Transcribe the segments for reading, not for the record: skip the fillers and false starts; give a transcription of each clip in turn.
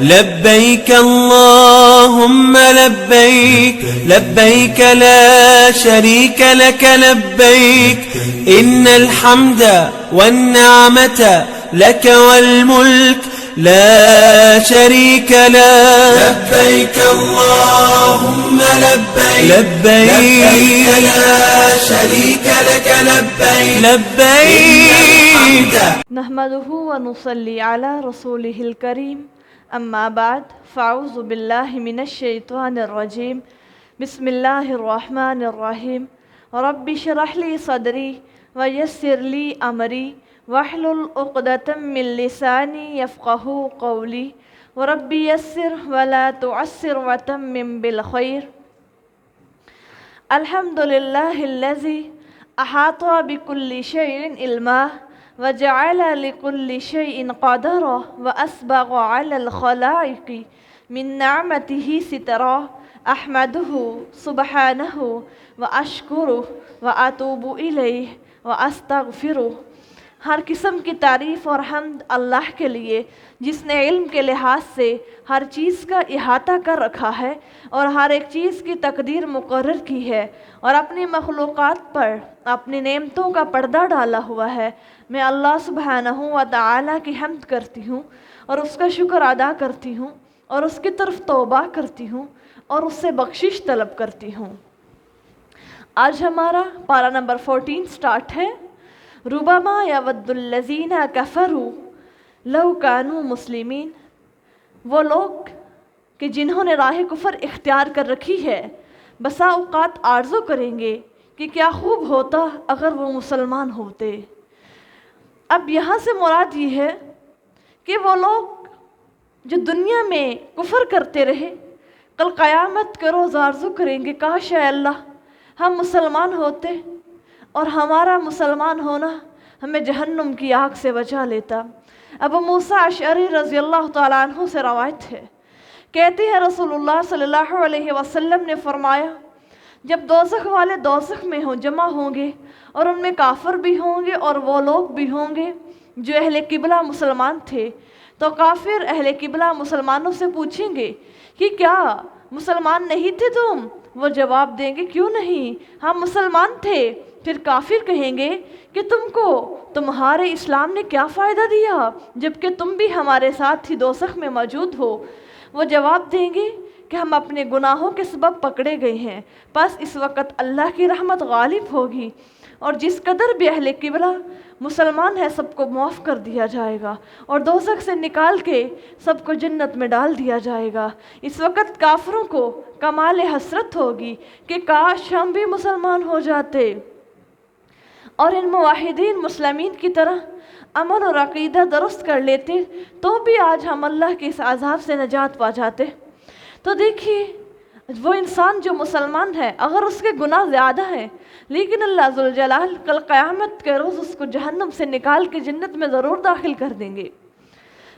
لبيك اللهم لبيك لبيك لا شريك لك لبيك إن الحمد والنعمة لك والملك لا شريك لك لبيك اللهم لبيك لبيك لا شريك لك لبيك لبيك نحمده ونصلي على رسوله الكريم اما بعد فاعوذ بالله من الشيطان الرجيم بسم الله الرحمن الرحيم رب اشرح لي صدري ويسر لي امري واحلل عقدة من لساني يفقهوا قولي ورب يسر ولا تعسر وتمم بالخير. الحمد لله الذي احاط بكل شيء علما وجعل لكل شيء قدرا وأسبغ على الخلائق من نعمته سترا أحمده سبحانه وأشكره وأتوب إليه وأستغفره. ہر قسم کی تعریف اور حمد اللہ کے لیے جس نے علم کے لحاظ سے ہر چیز کا احاطہ کر رکھا ہے اور ہر ایک چیز کی تقدیر مقرر کی ہے اور اپنی مخلوقات پر اپنی نعمتوں کا پردہ ڈالا ہوا ہے. میں اللہ سبحانہ و تعالیٰ کی حمد کرتی ہوں اور اس کا شکر ادا کرتی ہوں اور اس کی طرف توبہ کرتی ہوں اور اس سے بخشش طلب کرتی ہوں. آج ہمارا پارہ نمبر 14 سٹارٹ ہے. ربما یود الذین کفروا لو کانوا مسلمین. وہ لوگ کہ جنہوں نے راہ کفر اختیار کر رکھی ہے بسا اوقات آرزو کریں گے کہ کیا خوب ہوتا اگر وہ مسلمان ہوتے. اب یہاں سے مراد یہ ہے کہ وہ لوگ جو دنیا میں کفر کرتے رہے کل قیامت کے روز آرزو کریں گے کاش اے اللہ ہم مسلمان ہوتے اور ہمارا مسلمان ہونا ہمیں جہنم کی آگ سے بچا لیتا. ابو موسیٰ اشعری رضی اللہ تعالیٰ عنہ سے روایت ہے، کہتے ہیں رسول اللہ صلی اللہ علیہ وسلم نے فرمایا جب دوزخ والے دوزخ میں جمع ہوں گے اور ان میں کافر بھی ہوں گے اور وہ لوگ بھی ہوں گے جو اہل قبلہ مسلمان تھے تو کافر اہل قبلہ مسلمانوں سے پوچھیں گے کہ کیا مسلمان نہیں تھے تم؟ وہ جواب دیں گے کیوں نہیں، ہم مسلمان تھے. پھر کافر کہیں گے کہ تم کو تمہارے اسلام نے کیا فائدہ دیا جبکہ تم بھی ہمارے ساتھ ہی دوزخ میں موجود ہو. وہ جواب دیں گے کہ ہم اپنے گناہوں کے سبب پکڑے گئے ہیں بس اس وقت اللہ کی رحمت غالب ہوگی اور جس قدر بھی اہل قبلہ مسلمان ہے سب کو معاف کر دیا جائے گا اور دوزخ سے نکال کے سب کو جنت میں ڈال دیا جائے گا. اس وقت کافروں کو کمال حسرت ہوگی کہ کاش ہم بھی مسلمان ہو جاتے اور ان موحدین مسلمین کی طرح عمل اور عقیدہ درست کر لیتے تو بھی آج ہم اللہ کے اس عذاب سے نجات پا جاتے. تو دیکھیے وہ انسان جو مسلمان ہے اگر اس کے گناہ زیادہ ہیں لیکن اللہ ذوالجلال کل قیامت کے روز اس کو جہنم سے نکال کے جنت میں ضرور داخل کر دیں گے.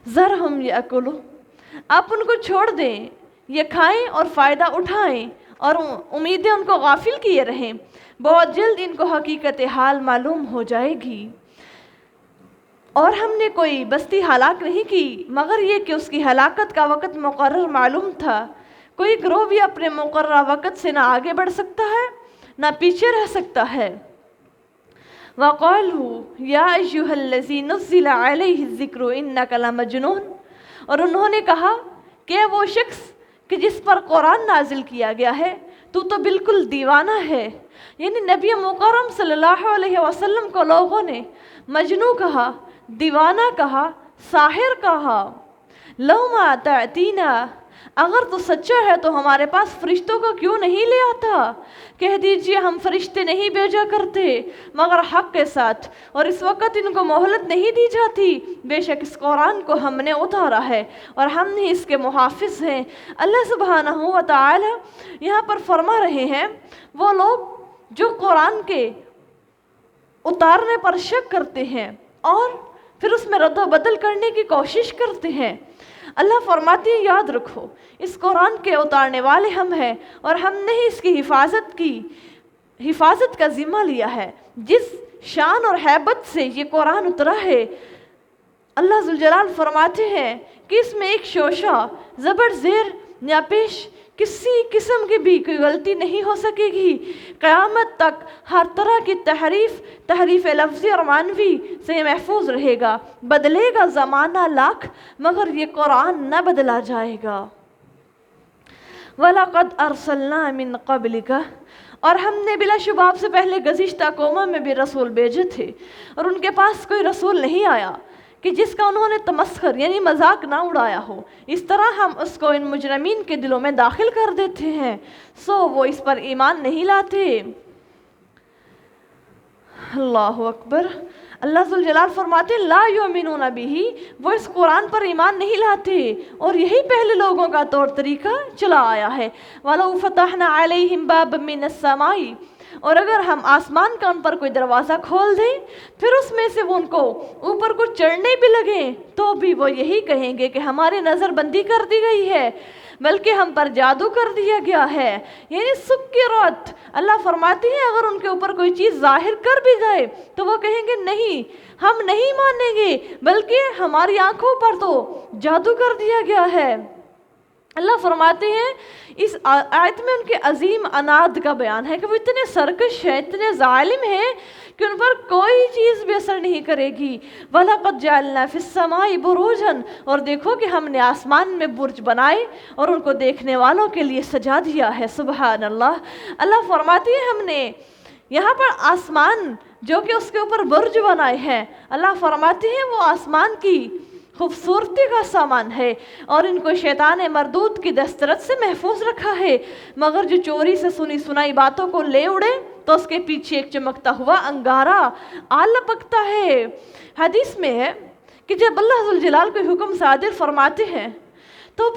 ذرہم یاکلوا، آپ ان کو چھوڑ دیں یہ کھائیں اور فائدہ اٹھائیں اور امیدیں ان کو غافل کیے رہیں، بہت جلد ان کو حقیقت حال معلوم ہو جائے گی. اور ہم نے کوئی بستی ہلاک نہیں کی مگر یہ کہ اس کی ہلاکت کا وقت مقرر معلوم تھا. کوئی گروہ بھی اپنے مقررہ وقت سے نہ آگے بڑھ سکتا ہے نہ پیچھے رہ سکتا ہے. وَقَالُوا يَا أَيُّهَا الَّذِي نُزِّلَ عَلَيْهِ الذِّكْرُ إِنَّكَ لَمَجْنُونَ. اور انہوں نے کہا کہ وہ شخص کہ جس پر قرآن نازل کیا گیا ہے تو بالکل دیوانہ ہے. یعنی نبی مکرم صلی اللہ علیہ وسلم کو لوگوں نے مجنوں کہا، دیوانہ کہا، ساحر کہا. لَوْ مَا تَعْتِينَا، اگر تو سچا ہے تو ہمارے پاس فرشتوں کو کیوں نہیں لے آتا. کہہ دیجئے ہم فرشتے نہیں بھیجا کرتے مگر حق کے ساتھ اور اس وقت ان کو مہلت نہیں دی جاتی. بے شک اس قرآن کو ہم نے اتارا ہے اور ہم نے اس کے محافظ ہیں. اللہ سبحانہ و تعالی یہاں پر فرما رہے ہیں وہ لوگ جو قرآن کے اتارنے پر شک کرتے ہیں اور پھر اس میں رد و بدل کرنے کی کوشش کرتے ہیں. اللہ فرماتی ہے یاد رکھو اس قرآن کے اتارنے والے ہم ہیں اور ہم نے اس کی حفاظت کا ذمہ لیا ہے. جس شان اور ہیبت سے یہ قرآن اترا ہے اللہ ذوالجلال فرماتے ہیں کہ اس میں ایک شوشہ زبر زیر یا پیش کسی قسم کی بھی کوئی غلطی نہیں ہو سکے گی. قیامت تک ہر طرح کی تحریف لفظی اور معنوی سے یہ محفوظ رہے گا. بدلے گا زمانہ لاکھ مگر یہ قرآن نہ بدلا جائے گا. وَلَقَدْ أَرْسَلْنَا مِن قَبْلِكَ، اور ہم نے بلا شبہ آپ سے پہلے گزشتہ قوموں میں بھی رسول بھیجے تھے، اور ان کے پاس کوئی رسول نہیں آیا کہ جس کا انہوں نے تمسخر یعنی مذاق نہ اڑایا ہو. اس طرح ہم اس کو ان مجرمین کے دلوں میں داخل کر دیتے ہیں، سو وہ اس پر ایمان نہیں لاتے. اللہ اکبر. اللہ ذوالجلال فرماتے لا یؤمنون بہ، وہ اس قرآن پر ایمان نہیں لاتے، اور یہی پہلے لوگوں کا طور طریقہ چلا آیا ہے. وَلَوْ فَتَحْنَا عَلَيْهِمْ بَابًا مِّنَ السَّمَاءِ، اور اگر ہم آسمان کا ان پر کوئی دروازہ کھول دیں پھر اس میں سے وہ ان کو اوپر کو چڑھنے بھی لگیں تو بھی وہ یہی کہیں گے کہ ہماری نظر بندی کر دی گئی ہے، بلکہ ہم پر جادو کر دیا گیا ہے. یعنی سکرت. اللہ فرماتی ہے اگر ان کے اوپر کوئی چیز ظاہر کر بھی جائے تو وہ کہیں گے نہیں، ہم نہیں مانیں گے، بلکہ ہماری آنکھوں پر تو جادو کر دیا گیا ہے. اللہ فرماتے ہیں اس آیت میں ان کے عظیم عناد کا بیان ہے کہ وہ اتنے سرکش ہیں، اتنے ظالم ہیں کہ ان پر کوئی چیز بھی اثر نہیں کرے گی. وَلَقَدْ جَعَلْنَا فِي السَّمَاءِ بُرُوجًا، اور دیکھو کہ ہم نے آسمان میں برج بنائے اور ان کو دیکھنے والوں کے لیے سجا دیا ہے. سبحان اللہ. اللہ فرماتی ہے ہم نے یہاں پر آسمان جو کہ اس کے اوپر برج بنائے ہیں، اللہ فرماتی ہے وہ آسمان کی خوبصورتی کا سامان ہے، اور ان کو شیطان مردود کی دسترس سے محفوظ رکھا ہے. مگر جو چوری سے سنی سنائی باتوں کو لے اڑے تو اس کے پیچھے ایک چمکتا ہوا انگارہ آ لپکتا ہے. حدیث میں ہے کہ جب اللہ ذوالجلال کوئی حکم صادر فرماتے ہیں تو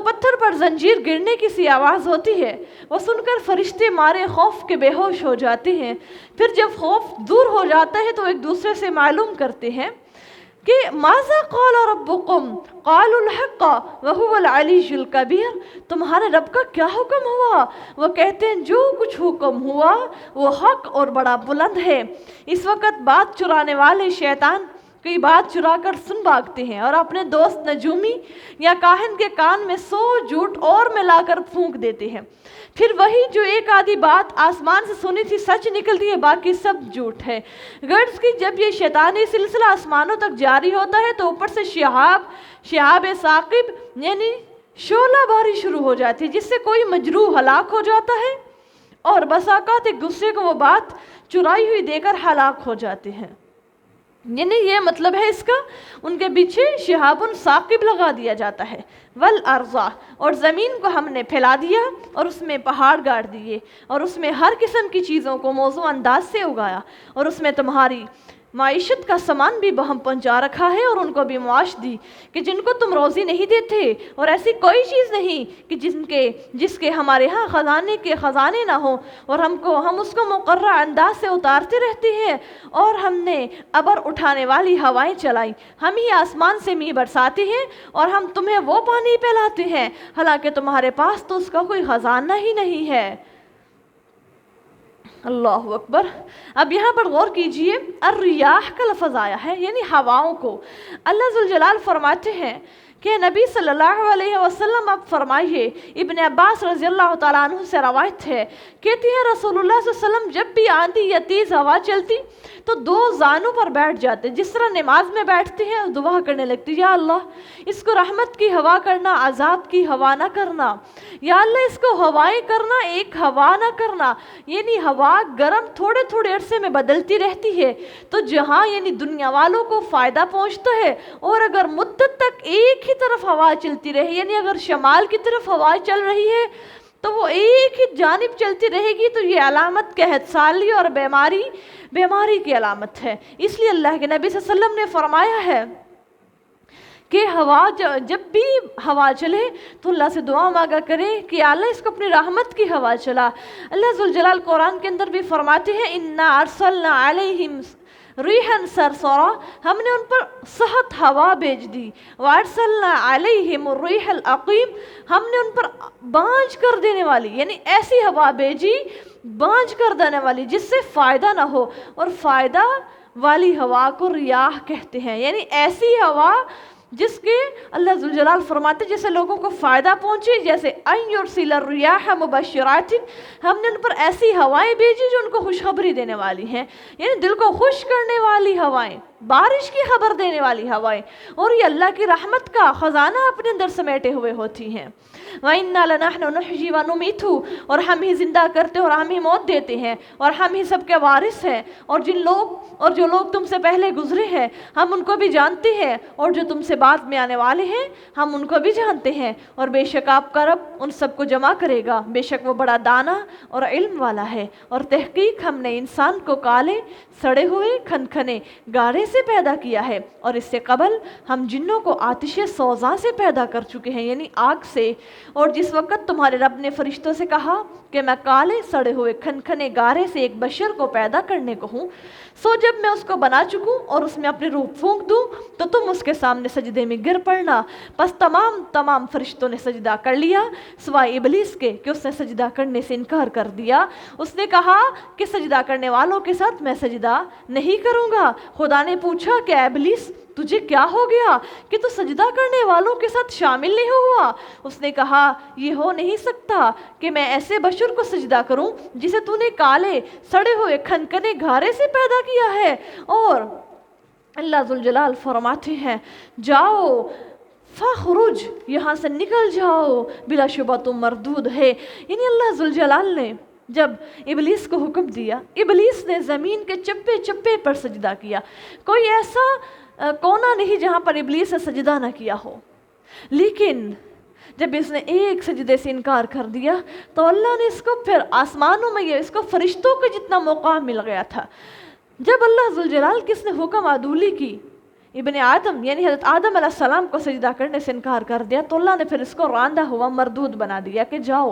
پتھر پر زنجیر گرنے کی سی آواز ہوتی ہے. وہ سن کر فرشتے مارے خوف کے بے ہوش ہو جاتے ہیں. پھر جب خوف دور ہو جاتا ہے تو ایک دوسرے سے معلوم کرتے ہیں کہ ماذا قال ربکم قالوا الحق وهو العلی الکبیر، تمہارے رب کا کیا حکم ہوا؟ وہ کہتے ہیں جو کچھ حکم ہوا وہ حق اور بڑا بلند ہے. اس وقت بات چرانے والے شیطان کوئی بات چرا کر سن بھاگتے ہیں اور اپنے دوست نجومی یا کاہن کے کان میں 100 جھوٹ اور ملا کر پھونک دیتے ہیں. پھر وہی جو ایک آدھی بات آسمان سے سنی تھی سچ نکلتی ہے، باقی سب جھوٹ ہے. غرض کی جب یہ شیطانی سلسلہ آسمانوں تک جاری ہوتا ہے تو اوپر سے شہاب ثاقب یعنی شعلہ باری شروع ہو جاتی ہے، جس سے کوئی مجروح ہلاک ہو جاتا ہے، اور بس اوقات ایک دوسرے کو وہ بات چرائی ہوئی دے کر ہلاک ہو جاتے ہیں. یعنی یہ مطلب ہے اس کا، ان کے پیچھے شہاب ثاقب لگا دیا جاتا ہے. والارض، اور زمین کو ہم نے پھیلا دیا اور اس میں پہاڑ گاڑ دیے اور اس میں ہر قسم کی چیزوں کو موزوں انداز سے اگایا، اور اس میں تمہاری معیشت کا سامان بھی بہم پہنچا رکھا ہے، اور ان کو بھی معاش دی کہ جن کو تم روزی نہیں دیتے، اور ایسی کوئی چیز نہیں کہ جس کے ہمارے ہاں خزانے نہ ہوں، اور ہم اس کو مقررہ انداز سے اتارتے رہتے ہیں. اور ہم نے ابر اٹھانے والی ہوائیں چلائی، ہم ہی آسمان سے میਂہ برساتے ہیں، اور ہم تمہیں وہ پانی پلاتے ہیں حالانکہ تمہارے پاس تو اس کا کوئی خزانہ ہی نہیں ہے. اللہ اکبر. اب یہاں پر غور کیجئے، الریاح کا لفظ آیا ہے یعنی ہواؤں کو. اللہ ذوالجلال فرماتے ہیں کہ نبی صلی اللہ علیہ وسلم اب فرمائیے. ابن عباس رضی اللہ تعالیٰ عنہ سے روایت ہے، کہتے ہیں رسول اللہ صلی اللہ علیہ وسلم جب بھی آندھی یا تیز ہوا چلتی تو 2 زانوں پر بیٹھ جاتے، جس طرح نماز میں بیٹھتے ہیں اور دعا کرنے لگتی، یا اللہ اس کو رحمت کی ہوا کرنا، عذاب کی ہوا نہ کرنا. یا اللہ اس کو ہوائیں کرنا، ایک ہوا نہ کرنا. یعنی ہوا گرم تھوڑے تھوڑے عرصے میں بدلتی رہتی ہے تو جہاں یعنی دنیا والوں کو فائدہ پہنچتا ہے، اور اگر مدت تک ایک ہی طرف ہوا چلتی رہے، یعنی اگر شمال کی طرف ہوا چل رہی ہے تو وہ ایک ہی جانب چلتی رہے گی، تو یہ علامت قحط سالی اور بیماری کی علامت ہے. اس لیے اللہ کے نبی صلی اللہ علیہ وسلم نے فرمایا ہے کہ جب بھی ہوا چلے تو اللہ سے دعا مانگا کرے کہ اللہ اس کو اپنی رحمت کی ہوا چلا. اللہ ذوالجلال قرآن کے اندر بھی فرماتے ہیں اِنَّا أَرْسَلْنَا عَلَيْهِمْ ریحًا سرسرا، ہم نے ان پر سخت ہوا بھیج دی. وَأَرْسَلْنَا عَلَيْهِمُ الرِّيحَ الْعَقِيمَ، ہم نے ان پر بانجھ کر دینے والی یعنی ایسی ہوا بھیجی بانجھ کر دینے والی جس سے فائدہ نہ ہو. اور فائدہ والی ہوا کو ریاح کہتے ہیں، یعنی ایسی ہوا جس کے اللہ ذوالجلال فرماتے جیسے لوگوں کو فائدہ پہنچے، جیسے ان یرسل الریاح مبشرات، ہم نے ان پر ایسی ہوائیں بھیجی جو ان کو خوشخبری دینے والی ہیں، یعنی دل کو خوش کرنے والی ہوائیں، بارش کی خبر دینے والی ہوائیں، اور یہ اللہ کی رحمت کا خزانہ اپنے اندر سمیٹے ہوئے ہوتی ہیں۔ وَإِنَّا لَنَحْنُ نُحْيِي وَنُمِيتُ، اور ہم ہی زندہ کرتے اور ہم ہی موت دیتے ہیں، اور ہم ہی سب کے وارث ہیں، اور جو لوگ تم سے پہلے گزرے ہیں ہم ان کو بھی جانتے ہیں، اور جو تم سے بعد میں آنے والے ہیں ہم ان کو بھی جانتے ہیں، اور بے شک آپ کا رب ان سب کو جمع کرے گا، بے شک وہ بڑا دانا اور علم والا ہے۔ اور تحقیق ہم نے انسان کو کالے سڑے ہوئے کھنکھنے گارے سے پیدا کیا ہے، اور اس سے قبل ہم جنوں کو آتش سوزاں سے پیدا کر چکے ہیں، یعنی آگ سے۔ اور جس وقت تمہارے رب نے فرشتوں سے کہا کہ میں کالے سڑے ہوئے کھنکھنے گارے سے ایک بشر کو پیدا کرنے کو ہوں، سو جب میں اس کو بنا چکوں اور اس میں اپنی روح پھونک دوں تو تم اس کے سامنے سجدے میں گر پڑنا۔ پس تمام فرشتوں نے سجدہ کر لیا سوائے ابلیس کے کہ اس نے سجدہ کرنے سے انکار کر دیا۔ اس نے کہا کہ سجدہ کرنے والوں کے ساتھ میں سجدہ نہیں کروں گا۔ خدا نے پوچھا کہ اے ابلیس تجھے کیا ہو گیا کہ تو سجدہ کرنے والوں کے ساتھ شامل نہیں ہوا؟ اس نے کہا یہ ہو نہیں سکتا کہ میں ایسے بشر کو سجدہ کروں جسے تو نے کالے سڑے ہوئے کھنکنے گھارے سے پیدا کیا ہے۔ اور اللہ ذوالجلال فرماتے ہیں جاؤ فخرج، یہاں سے نکل جاؤ، بلا شبہ تم مردود ہے۔ یعنی اللہ ذوالجلال نے جب ابلیس کو حکم دیا، ابلیس نے زمین کے چپے چپے پر سجدہ کیا۔ کوئی ایسا کونا نہیں جہاں پر ابلیس نے سجدہ نہ کیا ہو، لیکن جب اس نے ایک سجدے سے انکار کر دیا تو اللہ نے اس کو پھر آسمانوں میں اس کو فرشتوں کے جتنا موقع مل گیا تھا۔ جب اللہ ذوالجلال کس نے حکم عدولی کی ابن آدم یعنی حضرت آدم علیہ السلام کو سجدہ کرنے سے انکار کر دیا تو اللہ نے پھر اس کو راندہ ہوا مردود بنا دیا کہ جاؤ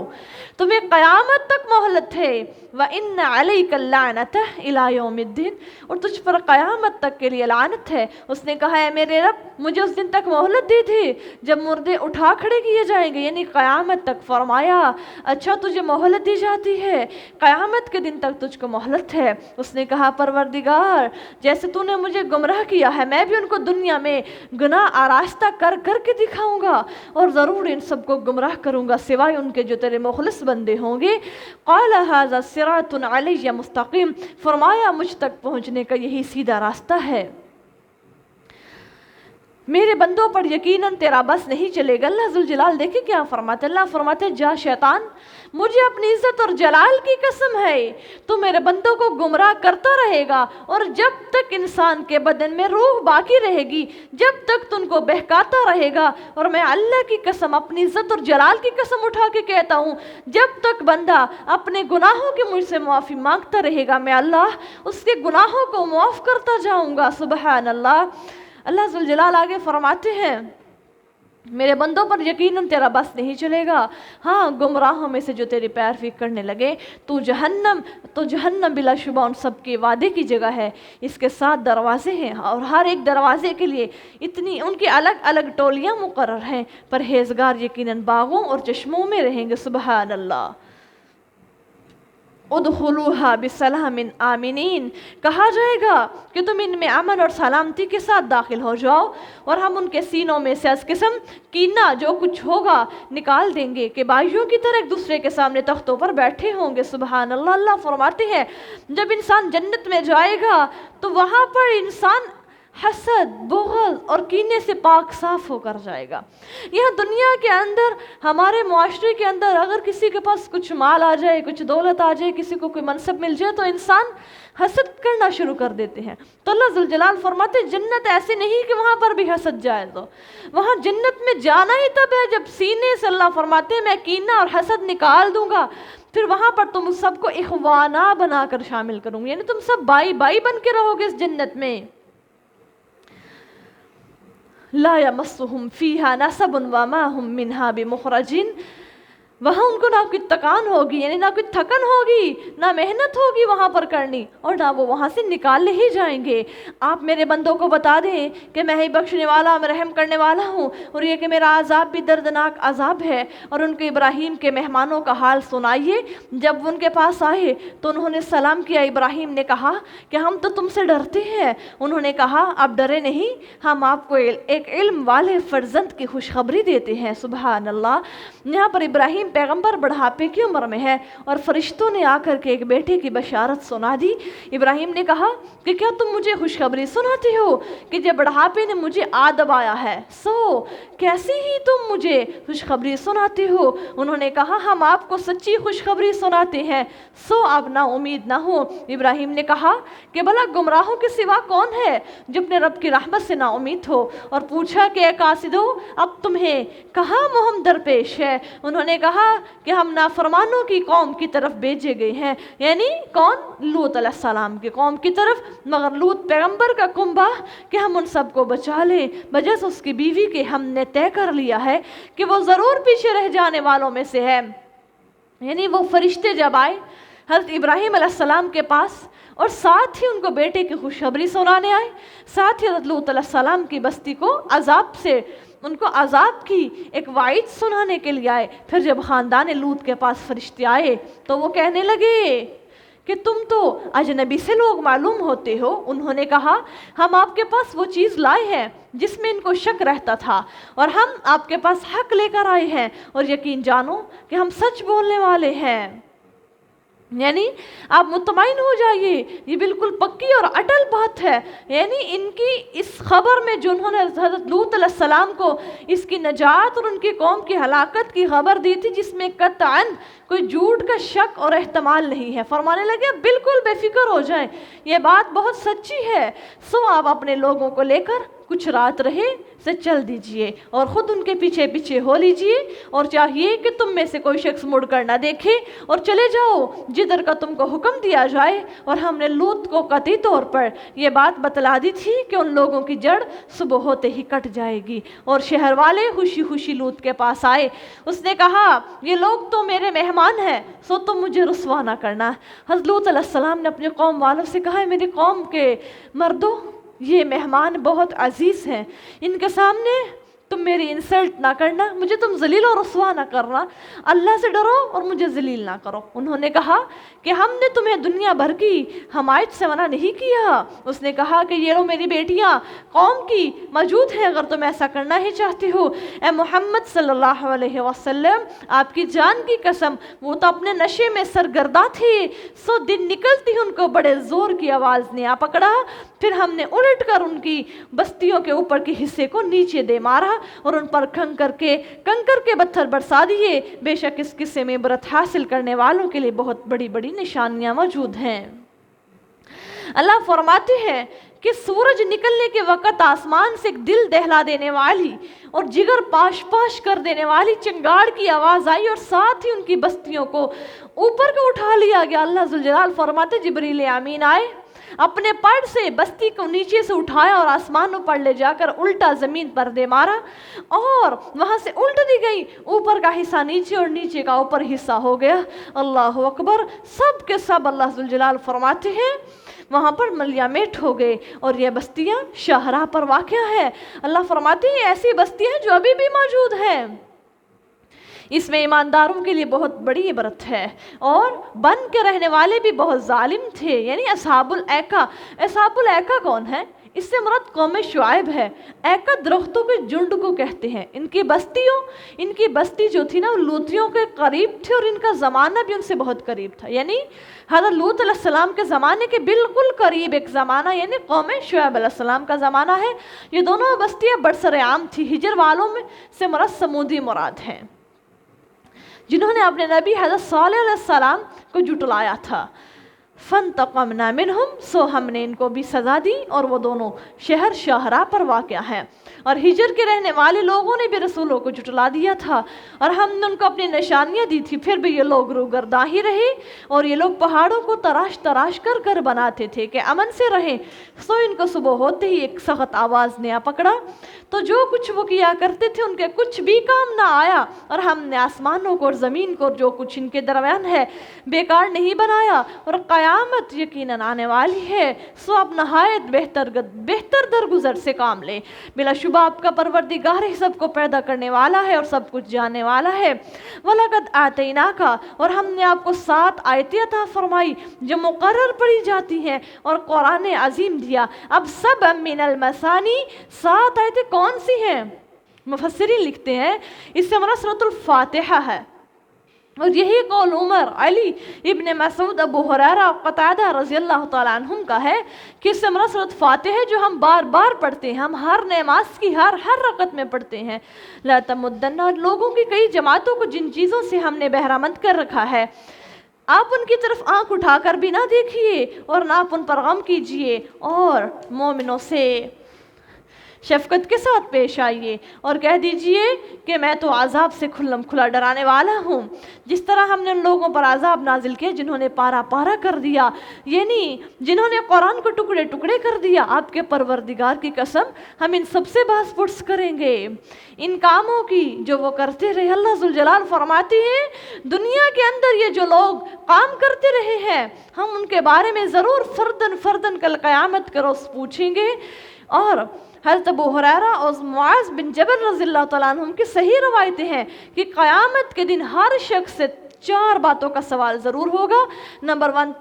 تمہیں قیامت تک مہلت ہے، وَإِنَّ عَلَيْكَ اللَّعْنَةَ إِلَىٰ يَوْمِ الدِّينِ، اور تجھ پر قیامت تک کے لیے لعنت ہے۔ اس نے کہا ہے میرے رب مجھے اس دن تک مہلت دی تھی جب مردے اٹھا کھڑے کیے جائیں گے، یعنی قیامت تک۔ فرمایا اچھا تجھے مہلت دی جاتی ہے، قیامت کے دن تک تجھ کو مہلت ہے۔ اس نے کہا پروردگار جیسے تو نے مجھے گمراہ کیا ہے میں بھی ان کو دنیا میں گناہ آراستہ کر کر کے دکھاؤں گا، اور ضرور ان سب کو گمراہ کروں گا سوائے ان کے جو تیرے مخلص بندے ہوں گے۔ قال هذا صراط علی مستقیم، فرمایا مجھ تک پہنچنے کا یہی سیدھا راستہ ہے، میرے بندوں پر یقیناً تیرا بس نہیں چلے گا۔ اللہ ذوالجلال دیکھیں کیا فرماتے، اللہ فرماتے جا شیطان مجھے اپنی عزت اور جلال کی قسم ہے تو میرے بندوں کو گمراہ کرتا رہے گا، اور جب تک انسان کے بدن میں روح باقی رہے گی جب تک تو ان کو بہکاتا رہے گا۔ اور میں اللہ کی قسم اپنی عزت اور جلال کی قسم اٹھا کے کہتا ہوں جب تک بندہ اپنے گناہوں کی مجھ سے معافی مانگتا رہے گا میں اللہ اس کے گناہوں کو معاف کرتا جاؤں گا۔ سبحان اللہ۔ اللہ ذوالجلال آگے فرماتے ہیں میرے بندوں پر یقیناً تیرا بس نہیں چلے گا، ہاں گمراہوں میں سے جو تیری پیروی کرنے لگے تو جہنم بلا شبہ ان سب کے وعدے کی جگہ ہے۔ اس کے 7 دروازے ہیں اور ہر ایک دروازے کے لیے ان کی الگ الگ ٹولیاں مقرر ہیں، پرہیزگار یقیناً باغوں اور چشموں میں رہیں گے۔ سبحان اللہ۔ ادخلوها بسلام آمنین، کہا جائے گا کہ تم ان میں امن اور سلامتی کے ساتھ داخل ہو جاؤ، اور ہم ان کے سینوں میں سے اس قسم کینہ جو کچھ ہوگا نکال دیں گے کہ بھائیوں کی طرح ایک دوسرے کے سامنے تختوں پر بیٹھے ہوں گے۔ سبحان اللہ۔ اللہ فرماتے ہیں جب انسان جنت میں جائے گا تو وہاں پر انسان حسد، بغض اور کینے سے پاک صاف ہو کر جائے گا۔ یہاں دنیا کے اندر ہمارے معاشرے کے اندر اگر کسی کے پاس کچھ مال آ جائے، کچھ دولت آ جائے، کسی کو کوئی منصب مل جائے تو انسان حسد کرنا شروع کر دیتے ہیں۔ تو اللہ ذوالجلال فرماتے جنت ایسے نہیں کہ وہاں پر بھی حسد جائز ہو، وہاں جنت میں جانا ہی تب ہے جب سینے سے اللہ فرماتے ہیں میں کینہ اور حسد نکال دوں گا، پھر وہاں پر تم سب کو اخوانا بنا کر شامل کروں گی، یعنی تم سب بھائی بھائی بن کے رہو گے اس جنت میں۔ لا یمسہم فیہا نصب وما ہم منہا بمخرجین، وہاں ان کو نہ کوئی تکان ہوگی، یعنی نہ کوئی تھکن ہوگی، نہ محنت ہوگی وہاں پر کرنی، اور نہ وہ وہاں سے نکالے ہی جائیں گے۔ آپ میرے بندوں کو بتا دیں کہ میں ہی بخشنے والا، میں رحم کرنے والا ہوں، اور یہ کہ میرا عذاب بھی دردناک عذاب ہے۔ اور ان کے ابراہیم کے مہمانوں کا حال سنائیے۔ جب ان کے پاس آئے تو انہوں نے سلام کیا۔ ابراہیم نے کہا کہ ہم تو تم سے ڈرتے ہیں۔ انہوں نے کہا آپ ڈرے نہیں، ہم آپ کو ایک علم والے فرزند کی خوشخبری دیتے ہیں۔ سبحان اللہ۔ یہاں پر ابراہیم پیغمبر بڑھاپے کی عمر میں ہے اور فرشتوں نے آ کر کے ایک بیٹے کی بشارت سنا دی۔ ابراہیم نے کہا کہ کیا تم مجھے خوشخبری سناتے ہو کہ جب بڑھاپے نے مجھے آ دبایا ہے، سو کیسی ہی تم مجھے خوشخبری سناتے ہو؟ انہوں نے کہا ہم آپ کو سچی خوشخبری سناتے ہیں، سو آپ نا امید نہ ہو۔ ابراہیم نے کہا کہ بھلا گمراہوں کے سوا کون ہے جو اپنے رب کی رحمت سے نا امید ہو؟ اور پوچھا کہ اے قاصدو، اب تمہیں کہاں مہم درپیش ہے؟ انہوں نے کہا کہ ہم نافرمانوں کی قوم کی طرف بھیجے گئے ہیں، یعنی کون؟ لوط علیہ السلام کی قوم کی طرف، مگر لوط پیغمبر کا کنبہ کہ ہم ان سب کو بچا لیں، بجز اس کی بیوی کے ہم نے طے کر لیا ہے کہ وہ ضرور پیچھے رہ جانے والوں میں سے ہے۔ یعنی وہ فرشتے جب آئے حضرت ابراہیم علیہ السلام کے پاس اور ساتھ ہی ان کو بیٹے کی خوشخبری سنانے آئے، ساتھ ہی حضرت لوط علیہ السلام کی بستی کو عذاب سے، ان کو عذاب کی ایک وعید سنانے کے لیے آئے۔ پھر جب خاندان لوط کے پاس فرشتے آئے تو وہ کہنے لگے کہ تم تو اجنبی سے لوگ معلوم ہوتے ہو۔ انہوں نے کہا ہم آپ کے پاس وہ چیز لائے ہیں جس میں ان کو شک رہتا تھا، اور ہم آپ کے پاس حق لے کر آئے ہیں، اور یقین جانو کہ ہم سچ بولنے والے ہیں۔ یعنی آپ مطمئن ہو جائیے، یہ بالکل پکی اور اٹل بات ہے۔ یعنی ان کی اس خبر میں جو انہوں نے حضرت لوط علیہ السلام کو اس کی نجات اور ان کی قوم کی ہلاکت کی خبر دی تھی، جس میں قطعاً کوئی جھوٹ کا شک اور احتمال نہیں ہے، فرمانے لگے بالکل بے فکر ہو جائیں، یہ بات بہت سچی ہے، سو آپ اپنے لوگوں کو لے کر کچھ رات رہے سے چل دیجئے اور خود ان کے پیچھے پیچھے ہو لیجئے، اور چاہیے کہ تم میں سے کوئی شخص مڑ کر نہ دیکھے، اور چلے جاؤ جدھر کا تم کو حکم دیا جائے۔ اور ہم نے لوط کو قطعی طور پر یہ بات بتلا دی تھی کہ ان لوگوں کی جڑ صبح ہوتے ہی کٹ جائے گی۔ اور شہر والے خوشی خوشی لوط کے پاس آئے۔ اس نے کہا یہ لوگ تو میرے مہمان ہیں، سو تم مجھے رسوا نہ کرنا۔ حضرت لوط علیہ السلام نے اپنے قوم والوں سے کہا میری قوم کے مردوں، یہ مہمان بہت عزیز ہیں، ان کے سامنے تم میری انسلٹ نہ کرنا، مجھے تم ذلیل و رسوا نہ کرنا، اللہ سے ڈرو اور مجھے ذلیل نہ کرو۔ انہوں نے کہا کہ ہم نے تمہیں دنیا بھر کی حمایت سے منع نہیں کیا۔ اس نے کہا کہ یہ لو میری بیٹیاں قوم کی موجود ہیں، اگر تم ایسا کرنا ہی چاہتے ہو۔ اے محمد صلی اللہ علیہ وسلم، آپ کی جان کی قسم، وہ تو اپنے نشے میں سرگرداں تھی، سو دن نکلتی ان کو بڑے زور کی آواز نے آ پکڑا، پھر ہم نے الٹ کر ان کی بستیوں کے اوپر کے حصے کو نیچے دے مارا اور ان پر کنکر کے پتھر برسا دیے۔ بے شک اس قصے میں عبرت حاصل کرنے والوں کے لیے بہت بڑی بڑی نشانیاں موجود ہیں۔ اللہ فرماتے ہیں کہ سورج نکلنے کے وقت آسمان سے ایک دل دہلا دینے والی اور جگر پاش پاش کر دینے والی چنگاڑ کی آواز آئی، اور ساتھ ہی ان کی بستیوں کو اوپر کو اٹھا لیا گیا۔ اللہ ذوالجلال فرماتے جبریل امین آئے، اپنے پر سے بستی کو نیچے سے اٹھایا اور آسمانوں پر لے جا کر الٹا زمین پر دے مارا، اور وہاں سے الٹ دی گئی، اوپر کا حصہ نیچے اور نیچے کا اوپر حصہ ہو گیا۔ اللہ اکبر۔ سب کے سب اللہ ذوالجلال فرماتے ہیں وہاں پر ملیاں میٹ ہو گئے، اور یہ بستیاں شاہراہ پر واقع ہے۔ اللہ فرماتے ہیں ایسی بستیاں ہیں جو ابھی بھی موجود ہیں۔ اس میں ایمانداروں کے لیے بہت بڑی عبرت ہے، اور بن کے رہنے والے بھی بہت ظالم تھے، یعنی اصحاب الایکا۔ اصحاب الایکا کون ہے؟ اس سے مراد قوم شعیب ہے۔ ایکا درختوں کے جھنڈ کو کہتے ہیں۔ ان کی بستی جو تھی نا وہ لوطیوں کے قریب تھی، اور ان کا زمانہ بھی ان سے بہت قریب تھا، یعنی حضرت لوط علیہ السلام کے زمانے کے بالکل قریب ایک زمانہ یعنی قوم شعیب علیہ السلام کا زمانہ ہے۔ یہ دونوں بستیاں برسر عام تھی۔ ہجر والوں میں سے مراد سمودی مراد ہیں، جنہوں نے اپنے نبی حضرت صالح علیہ السلام کو جھٹلایا تھا۔ فانتقمنا منہم، سو ہم نے ان کو بھی سزا دی، اور وہ دونوں شہر شاہراہ پر واقع ہیں۔ اور ہجر کے رہنے والے لوگوں نے بھی رسولوں کو جھٹلا دیا تھا، اور ہم نے ان کو اپنی نشانیاں دی تھی، پھر بھی یہ لوگ روگرداں ہی رہے، اور یہ لوگ پہاڑوں کو تراش تراش کر گھر بناتے تھے کہ امن سے رہیں۔ سو ان کو صبح ہوتے ہی ایک سخت آواز نے آ پکڑا، تو جو کچھ وہ کیا کرتے تھے ان کے کچھ بھی کام نہ آیا، اور ہم نے آسمانوں کو اور زمین کو اور جو کچھ ان کے درمیان ہے بیکار نہیں بنایا، اور قیامت یقیناً آنے والی ہے، سو اب نہایت بہتر درگزر سے کام لے۔ بلا شبہ آپ کا پروردگار ہی سب کو پیدا کرنے والا ہے اور سب کچھ جاننے والا ہے۔ وَلَقَدْ آتَيْنَاكَ، اور ہم نے آپ کو 7 آیتیں عطا فرمائی جو مقرر پڑھی جاتی ہیں، اور قرآن عظیم دیا۔ اب سب من المثانی، 7 آیتیں کون سی ہیں؟ مفسرین لکھتے ہیں اس سے ہمارا سورۃ الفاتحہ ہے، اور یہی قول عمر، علی ابن مسعود، ابو ہریرہ اور قتادہ رضی اللہ تعالیٰ عنہم کا ہے کہ اس سے ہمارا سورۃ فاتحہ جو ہم بار بار پڑھتے ہیں، ہم ہر نماز کی ہر رکعت میں پڑھتے ہیں۔ لا تمدن، لوگوں کی کئی جماعتوں کو جن چیزوں سے ہم نے بہرامند کر رکھا ہے، آپ ان کی طرف آنکھ اٹھا کر بھی نہ دیکھیے، اور نہ آپ ان پر غم کیجیے، اور مومنوں سے شفقت کے ساتھ پیش آئیے، اور کہہ دیجئے کہ میں تو عذاب سے کھلم کھلا ڈرانے والا ہوں، جس طرح ہم نے ان لوگوں پر عذاب نازل کیا جنہوں نے پارا پارا کر دیا، یعنی جنہوں نے قرآن کو ٹکڑے ٹکڑے کر دیا۔ آپ کے پروردگار کی قسم ہم ان سب سے بحث پرس کریں گے، ان کاموں کی جو وہ کرتے رہے۔ اللہ ذوالجلال فرماتے ہیں دنیا کے اندر یہ جو لوگ کام کرتے رہے ہیں، ہم ان کے بارے میں ضرور فردن فردن کل قیامت کا روز پوچھیں گے۔ اور حضرت ابو ہریرہ اور معاذ بن جبل رضی اللہ تعالیٰ عنہم کی صحیح روایتیں ہیں کہ قیامت کے دن ہر شخص سے 4 باتوں کا سوال ضرور ہوگا۔ نمبر 1،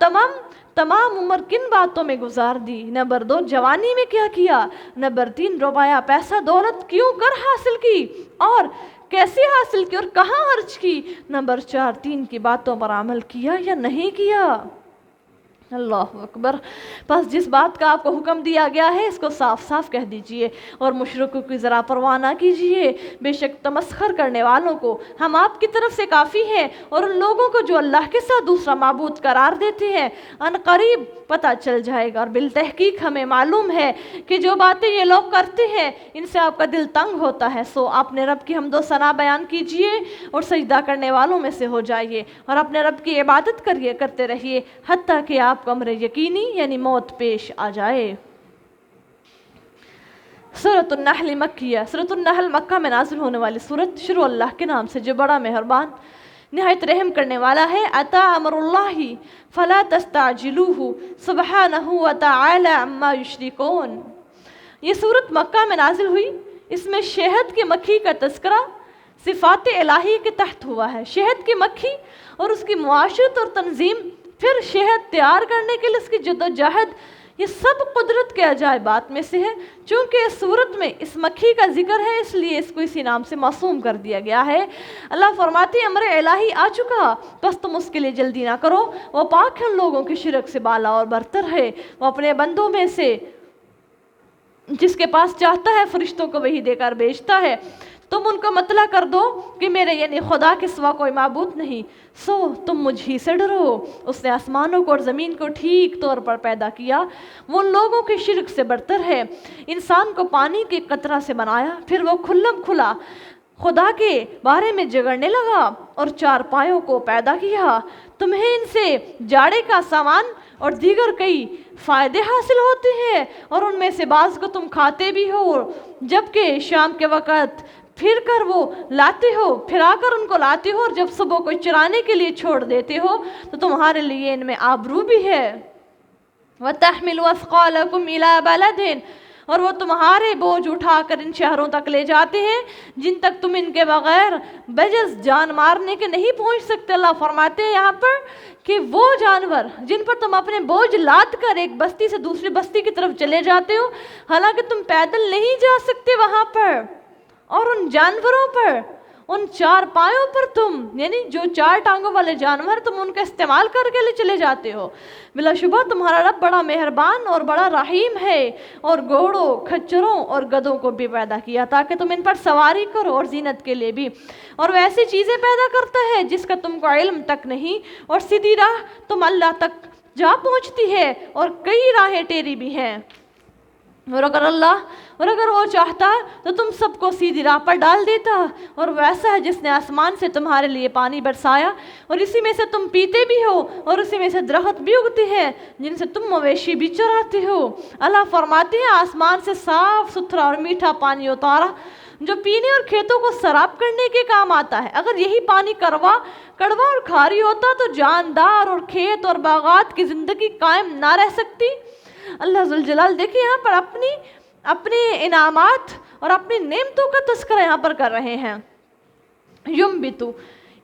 تمام عمر کن باتوں میں گزار دی۔ نمبر 2، جوانی میں کیا کیا۔ نمبر 3، روپیہ پیسہ دولت کیوں کر حاصل کی اور کیسے حاصل کی اور کہاں خرچ کی۔ نمبر 4، 3 کی باتوں پر عمل کیا یا نہیں کیا۔ اللہ اکبر۔ بس جس بات کا آپ کو حکم دیا گیا ہے اس کو صاف صاف کہہ دیجئے، اور مشرکوں کی ذرا پرواہ نہ کیجئے۔ بے شک تمسخر کرنے والوں کو ہم آپ کی طرف سے کافی ہیں، اور ان لوگوں کو جو اللہ کے ساتھ دوسرا معبود قرار دیتے ہیں ان قریب پتہ چل جائے گا۔ اور بالتحقیق ہمیں معلوم ہے کہ جو باتیں یہ لوگ کرتے ہیں ان سے آپ کا دل تنگ ہوتا ہے، سو اپنے رب کی حمد و ثنا بیان کیجئے اور سجدہ کرنے والوں میں سے ہو جائیے، اور اپنے رب کی عبادت کرتے رہیے حتیٰ کہ آپ کو امر یقینی یعنی موت پیش آ جائے۔ سورۃ النحل مکیہ، سورۃ النحل مکہ میں نازل ہونے والی سورت۔ شروع اللہ کے نام سے جو بڑا مہربان نہایت رحم کرنے والا ہے۔ اتی امر اللہ فلا تستعجلوہ سبحانہ وتعالی عما یشرکون۔ یہ سورت مکہ میں نازل ہوئی، اس میں شہد کی مکھی کا تذکرہ صفات الہی کے تحت ہوا ہے۔ شہد کی مکھی اور اس کی معاشرت اور تنظیم، پھر شہد تیار کرنے کے لیے اس کی جدوجہد، یہ سب قدرت کے عجائبات میں سے ہے۔ چونکہ اس صورت میں اس مکھی کا ذکر ہے اس لیے اس کو اسی نام سے موسوم کر دیا گیا ہے۔ اللہ فرماتے ہیں امر الہی آ چکا، بس تم اس کے لیے جلدی نہ کرو، وہ پاک ہے ان لوگوں کے شرک سے بالا اور برتر ہے، وہ اپنے بندوں میں سے جس کے پاس چاہتا ہے فرشتوں کو وہی دے کر بھیجتا ہے۔ تم ان کو مطلع کر دو کہ میرے یعنی خدا کے سوا کوئی معبود نہیں، سو تم مجھ ہی سے ڈرو۔ اس نے آسمانوں کو اور زمین کو ٹھیک طور پر پیدا کیا، وہ ان لوگوں کے شرک سے برتر ہے۔ انسان کو پانی کے قطرہ سے بنایا، پھر وہ کھلم کھلا خدا کے بارے میں جگڑنے لگا، اور 4 پایوں کو پیدا کیا۔ تمہیں ان سے جاڑے کا سامان اور دیگر کئی فائدے حاصل ہوتے ہیں، اور ان میں سے بعض کو تم کھاتے بھی ہو، جبکہ شام کے وقت پھر کر وہ لاتے ہو، پھر آ کر ان کو لاتے ہو، اور جب صبح کو چرانے کے لیے چھوڑ دیتے ہو تو تمہارے لیے ان میں آبرو بھی ہے۔ وَتَحْمِلُ أَثْقَالَكُمْ إِلَىٰ بَلَدٍ، اور وہ تمہارے بوجھ اٹھا کر ان شہروں تک لے جاتے ہیں جن تک تم ان کے بغیر بجز جان مارنے کے نہیں پہنچ سکتے۔ اللہ فرماتے ہیں یہاں پر کہ وہ جانور جن پر تم اپنے بوجھ لاد کر ایک بستی سے دوسری بستی کی طرف چلے جاتے ہو، حالانکہ تم پیدل نہیں جا سکتے وہاں پر، اور ان جانوروں پر، ان 4 پایوں پر تم یعنی جو 4 ٹانگوں والے جانور تم ان کا استعمال کر کے لے چلے جاتے ہو۔ بلا شبہ تمہارا رب بڑا مہربان اور بڑا رحیم ہے، اور گھوڑوں، کھچروں اور گدھوں کو بھی پیدا کیا تاکہ تم ان پر سواری کرو، اور زینت کے لیے بھی، اور وہ ایسی چیزیں پیدا کرتا ہے جس کا تم کو علم تک نہیں، اور سیدھی راہ تم اللہ تک جا پہنچتی ہے اور کئی راہیں ٹیڑھی بھی ہیں۔ اور اگر وہ چاہتا تو تم سب کو سیدھی راہ پر ڈال دیتا، اور ویسا ہے جس نے آسمان سے تمہارے لیے پانی برسایا اور اسی میں سے تم پیتے بھی ہو، اور اسی میں سے درخت بھی اگتے ہیں جن سے تم مویشی بھی چراتے ہو۔ اللہ فرماتے ہیں آسمان سے صاف ستھرا اور میٹھا پانی اتارا جو پینے اور کھیتوں کو سراب کرنے کے کام آتا ہے۔ اگر یہی پانی کڑوا اور کھاری ہوتا تو جاندار اور کھیت اور باغات کی زندگی قائم نہ رہ سکتی۔ اللہ ذوالجلال دیکھیں یہاں پر اپنے انعامات اور اپنی نعمتوں کا تذکرہ یہاں پر کر رہے ہیں۔ یمبتو،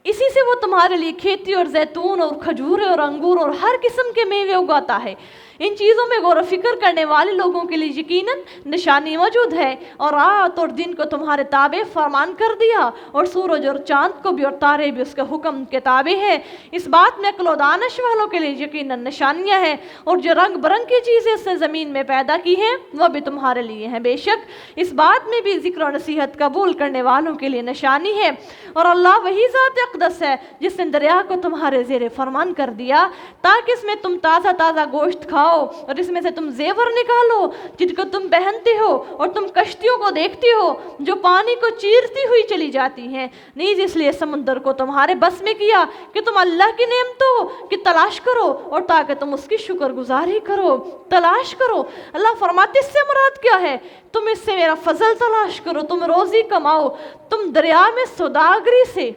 اسی سے وہ تمہارے لیے کھیتی اور زیتون اور کھجورے اور انگور اور ہر قسم کے میوے اگاتا ہے۔ ان چیزوں میں غور و فکر کرنے والے لوگوں کے لیے یقیناً نشانی موجود ہے۔ اور رات اور دن کو تمہارے تابع فرمان کر دیا، اور سورج اور چاند کو بھی اور تارے بھی اس کے حکم کے تابع ہے۔ اس بات میں عقل و دانش والوں کے لیے یقیناً نشانیاں ہیں، اور جو رنگ برنگ کی چیزیں اس نے زمین میں پیدا کی ہیں وہ بھی تمہارے لیے ہیں۔ بے شک اس بات میں بھی ذکر و نصیحت قبول کرنے والوں کے لیے نشانی ہے۔ اور اللہ وہی ذات اقدس ہے جس نے دریا کو تمہارے زیر فرمان کر دیا تاکہ اس میں تم تازہ گوشت کھاؤ، اور اس میں سے تم زیور نکالو جن کو تم پہنتے ہو، اور تم کشتیوں کو دیکھتے ہو جو پانی کو چیرتی ہوئی چلی جاتی ہیں۔ نیز اس لیے سمندر کو تمہارے بس میں کیا کہ تم اللہ کی نعمتوں کی تلاش کرو، اور تاکہ تم اس کی شکر گزاری کرو، تلاش کرو۔ اللہ فرماتے اس سے مراد کیا ہے؟ تم اس سے میرا فضل تلاش کرو، تم روزی کماؤ، تم دریا میں سوداگری سے،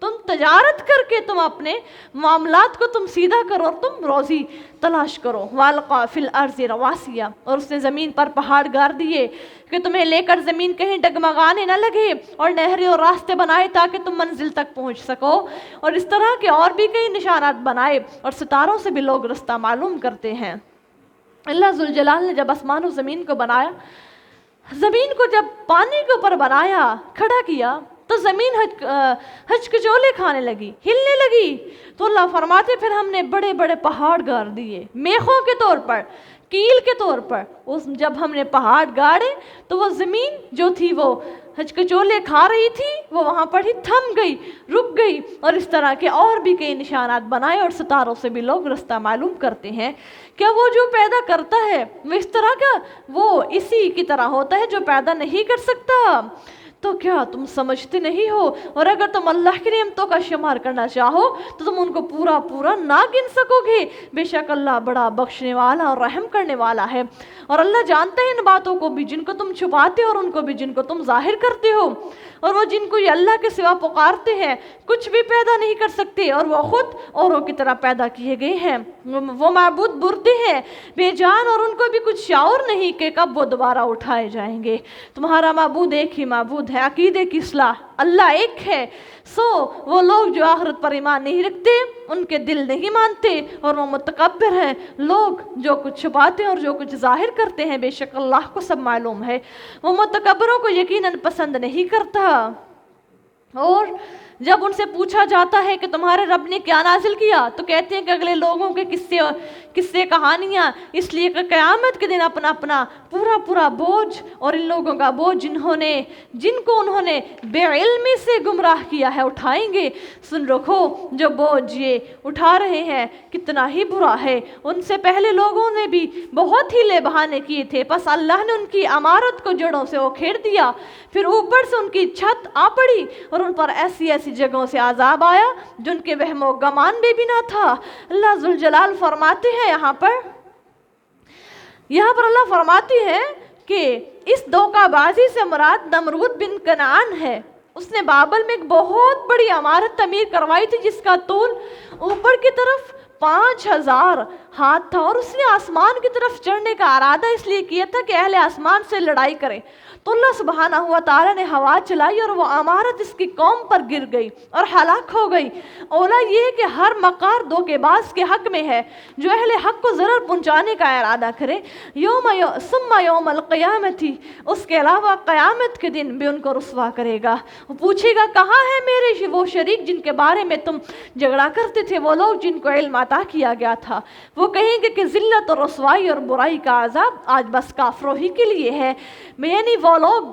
تم تجارت کر کے تم اپنے معاملات کو تم سیدھا کرو اور تم روزی تلاش کرو۔ وَالْقَى فِي الْأَرْضِ رَوَاسِيَ، اور اس نے زمین پر پہاڑ گار دیے کہ تمہیں لے کر زمین کہیں ڈگمگانے نہ لگے، اور نہریں اور راستے بنائے تاکہ تم منزل تک پہنچ سکو، اور اس طرح کے اور بھی کئی نشانات بنائے، اور ستاروں سے بھی لوگ رستہ معلوم کرتے ہیں۔ اللہ ذوالجلال نے جب آسمان و زمین کو بنایا، زمین کو جب پانی کے اوپر بنایا، کھڑا کیا، تو زمین ہچکچولے کھانے لگی، ہلنے لگی۔ تو اللہ فرماتے پھر ہم نے بڑے بڑے پہاڑ گاڑ دیے میخوں کے طور پر، کیل کے طور پر۔ جب ہم نے پہاڑ گاڑے تو وہ زمین جو تھی وہ ہچکچولے کھا رہی تھی، وہ وہاں پر ہی تھم گئی، رک گئی، اور اس طرح کے اور بھی کئی نشانات بنائے، اور ستاروں سے بھی لوگ رستہ معلوم کرتے ہیں۔ کیا وہ جو پیدا کرتا ہے وہ اس طرح کا، وہ اسی کی طرح ہوتا ہے جو پیدا نہیں کر سکتا؟ تو کیا تم سمجھتے نہیں ہو؟ اور اگر تم اللہ کی نعمتوں کا شمار کرنا چاہو تو تم ان کو پورا نہ گن سکو گے۔ بے شک اللہ بڑا بخشنے والا اور رحم کرنے والا ہے، اور اللہ جانتا ہے ان باتوں کو بھی جن کو تم چھپاتے ہو، اور ان کو بھی جن کو تم ظاہر کرتے ہو۔ اور وہ جن کو یہ اللہ کے سوا پکارتے ہیں کچھ بھی پیدا نہیں کر سکتے، اور وہ خود اوروں کی طرح پیدا کیے گئے ہیں۔ وہ معبود بردے ہیں، بے جان، اور ان کو بھی کچھ شعور نہیں کہ کب وہ دوبارہ اٹھائے جائیں گے۔ تمہارا معبود ایک ہی معبود ہے، عقیدے کی اصلاح، اللہ ایک ہے۔ سو وہ لوگ جو آخرت پر ایمان نہیں رکھتے، ان کے دل نہیں مانتے، اور وہ متکبر ہیں۔ لوگ جو کچھ چھپاتے ہیں اور جو کچھ ظاہر کرتے ہیں، بے شک اللہ کو سب معلوم ہے۔ وہ متکبروں کو یقیناً پسند نہیں کرتا۔ اور جب ان سے پوچھا جاتا ہے کہ تمہارے رب نے کیا نازل کیا، تو کہتے ہیں کہ اگلے لوگوں کے قصے کہانیاں، اس لیے کہ قیامت کے دن اپنا پورا بوجھ، اور ان لوگوں کا بوجھ جن کو انہوں نے بے علمی سے گمراہ کیا ہے، اٹھائیں گے۔ سن رکھو جو بوجھ یہ اٹھا رہے ہیں کتنا ہی برا ہے۔ ان سے پہلے لوگوں نے بھی بہت ہیلے بہانے کیے تھے، پس اللہ نے ان کی عمارت کو جڑوں سے اکھیڑ دیا، پھر اوپر سے ان کی چھت آ پڑی، اور ان پر ایسی جگہوں سے عذاب آیا جن کے وہم و گمان میں بھی نہ تھا۔ اللہ ذوالجلال فرماتے ہیں یہاں پر اللہ فرماتے ہیں کہ اس دھوکہ بازی سے مراد نمرود بن کنعان ہے۔ اس نے بابل میں ایک بہت بڑی عمارت تعمیر کروائی تھی جس کا طول اوپر کی طرف 5000 ہاتھ تھا، اور اس نے آسمان کی طرف چڑھنے کا ارادہ اس لیے کیا تھا کہ اہل آسمان سے لڑائی کرے۔ تو اللہ سبحانہ ہوا تعالیٰ نے ہوا چلائی، اور وہ عمارت اس کی قوم پر گر گئی اور ہلاک ہو گئی۔ اولا یہ کہ ہر مکار دھوکے باز کے حق میں ہے جو اہل حق کو ضرر پہنچانے کا ارادہ کرے۔ ثم یوم القیامت، اس کے علاوہ قیامت کے دن بھی ان کو رسوا کرے گا۔ وہ پوچھے گا کہاں ہے میرے وہ شریک جن کے بارے میں تم جھگڑا کرتے تھے، وہ لوگ جن کو علم عطا کیا گیا تھا؟ وہ کہیں گے کہ ذلت اور رسوائی اور برائی کا عذاب آج بس کافروں ہی کے لیے ہے، یعنی وہ لوگ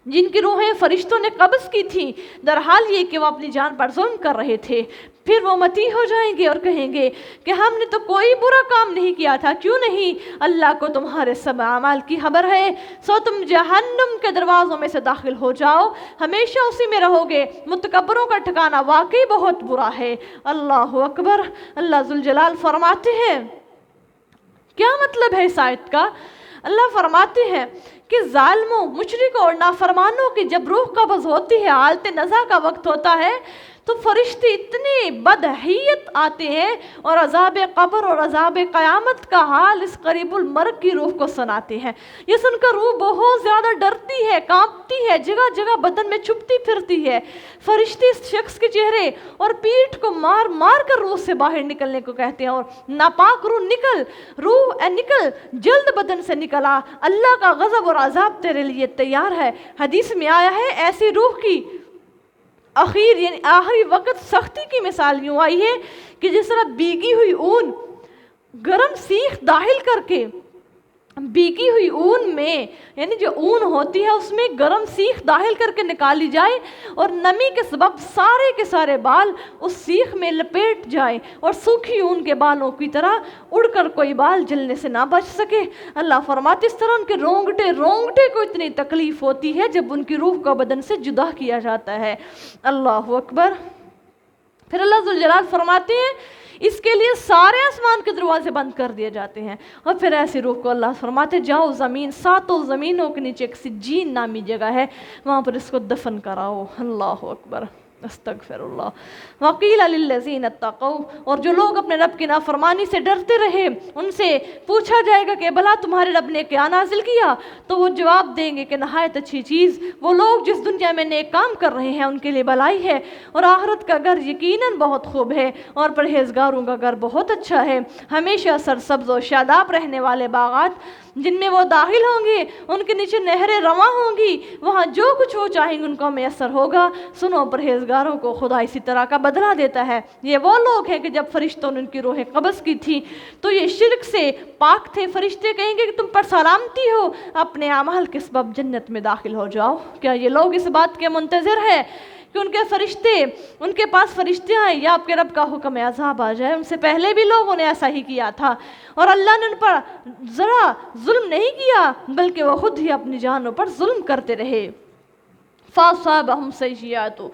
جن کی روحیں فرشتوں نے قبض کی تھیں، در حال یہ کہ وہ اپنی جان پر ظلم کر رہے تھے، پھر وہ متی ہو جائیں گے اور کہیں گے کہ ہم نے تو کوئی برا کام نہیں کیا تھا، کیوں نہیں؟ اللہ کو تمہارے سب اعمال کی خبر ہے، سو تم جہنم کے دروازوں میں سے داخل ہو جاؤ، ہمیشہ اسی میں رہو گے، متکبروں کا ٹھکانہ واقعی بہت برا ہے۔ اللہ اکبر۔ اللہ ذوالجلال فرماتے ہیں، کیا مطلب ہے اس آیت کا؟ اللہ فرماتے ہیں کہ ظالموں، مشرکوں اور نافرمانوں کی جب روح قبض ہوتی ہے، حالت نزع کا وقت ہوتا ہے، تو فرشتے اتنے بدحیت آتے ہیں اور عذاب قبر اور عذاب قیامت کا حال اس قریب المرگ کی روح کو سناتے ہیں۔ یہ سن کر روح بہت زیادہ ڈرتی ہے، کانپتی ہے، جگہ جگہ بدن میں چھپتی پھرتی ہے۔ فرشتے اس شخص کے چہرے اور پیٹھ کو مار مار کر روح سے باہر نکلنے کو کہتے ہیں، اور ناپاک روح نکل، روح اے نکل، جلد بدن سے نکل آ، اللہ کا غضب اور عذاب تیرے لیے تیار ہے۔ حدیث میں آیا ہے ایسی روح کی آخری وقت سختی کی مثال یوں آئی ہے کہ جس طرح بیگی ہوئی اون گرم سیخ داخل کر کے، بیگی ہوئی اون میں یعنی جو اون ہوتی ہے اس میں گرم سیخ داخل کر کے نکالی جائے اور نمی کے سبب سارے کے سارے بال اس سیخ میں لپیٹ جائیں اور سوکھی اون کے بالوں کی طرح اڑ کر کوئی بال جلنے سے نہ بچ سکے۔ اللہ فرماتے اس طرح ان کے رونگٹے کو اتنی تکلیف ہوتی ہے جب ان کی روح کو بدن سے جدا کیا جاتا ہے۔ اللہ اکبر۔ پھر اللہ ذوالجلال فرماتے ہیں اس کے لیے سارے آسمان کے دروازے بند کر دیے جاتے ہیں، اور پھر ایسی روح کو اللہ فرماتے جاؤ زمین، ساتوں زمینوں کے نیچے ایک سجین نامی جگہ ہے، وہاں پر اس کو دفن کراؤ۔ اللہ اکبر، استغفر اللہ۔ وقیل للذین اتقوا، اور جو لوگ اپنے رب کی نافرمانی سے ڈرتے رہے ان سے پوچھا جائے گا کہ بھلا تمہارے رب نے کیا نازل کیا؟ تو وہ جواب دیں گے کہ نہایت اچھی چیز، وہ لوگ جس دنیا میں نیک کام کر رہے ہیں ان کے لیے بھلائی ہے، اور آخرت کا گھر یقیناً بہت خوب ہے، اور پرہیزگاروں کا گھر بہت اچھا ہے، ہمیشہ سرسبز و شاداب رہنے والے باغات جن میں وہ داخل ہوں گے، ان کے نیچے نہریں رواں ہوں گی، وہاں جو کچھ وہ چاہیں گے ان کو میسر ہوگا۔ سنو، پرہیزگاروں کو خدا اسی طرح کا بدلہ دیتا ہے۔ یہ وہ لوگ ہیں کہ جب فرشتوں نے ان کی روحیں قبض کی تھی تو یہ شرک سے پاک تھے۔ فرشتے کہیں گے کہ تم پر سلامتی ہو، اپنے اعمال کے سبب جنت میں داخل ہو جاؤ۔ کیا یہ لوگ اس بات کے منتظر ہیں کہ ان کے پاس فرشتے آئیں یا آپ کے رب کا حکم عذاب آ جائے؟ ان سے پہلے بھی لوگوں نے ایسا ہی کیا تھا، اور اللہ نے ان پر ذرا ظلم نہیں کیا بلکہ وہ خود ہی اپنی جانوں پر ظلم کرتے رہے۔ فَأَصَابَهُمْ سَيِّئَاتُ،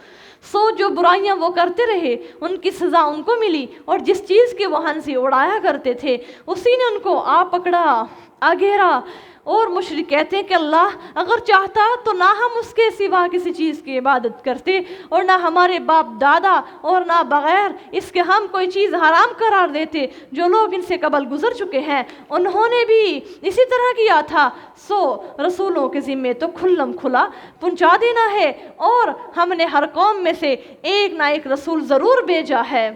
سو جو برائیاں وہ کرتے رہے ان کی سزا ان کو ملی، اور جس چیز کے وہ ہنسی اڑایا کرتے تھے اسی نے ان کو آ پکڑا، آ گھیرا۔ اور مشرک کہتے ہیں کہ اللہ اگر چاہتا تو نہ ہم اس کے سوا کسی چیز کی عبادت کرتے، اور نہ ہمارے باپ دادا، اور نہ بغیر اس کے ہم کوئی چیز حرام قرار دیتے۔ جو لوگ ان سے قبل گزر چکے ہیں انہوں نے بھی اسی طرح کیا تھا، سو رسولوں کے ذمے تو کھلم کھلا پہنچا دینا ہے، اور ہم نے ہر قوم میں سے ایک نہ ایک رسول ضرور بھیجا ہے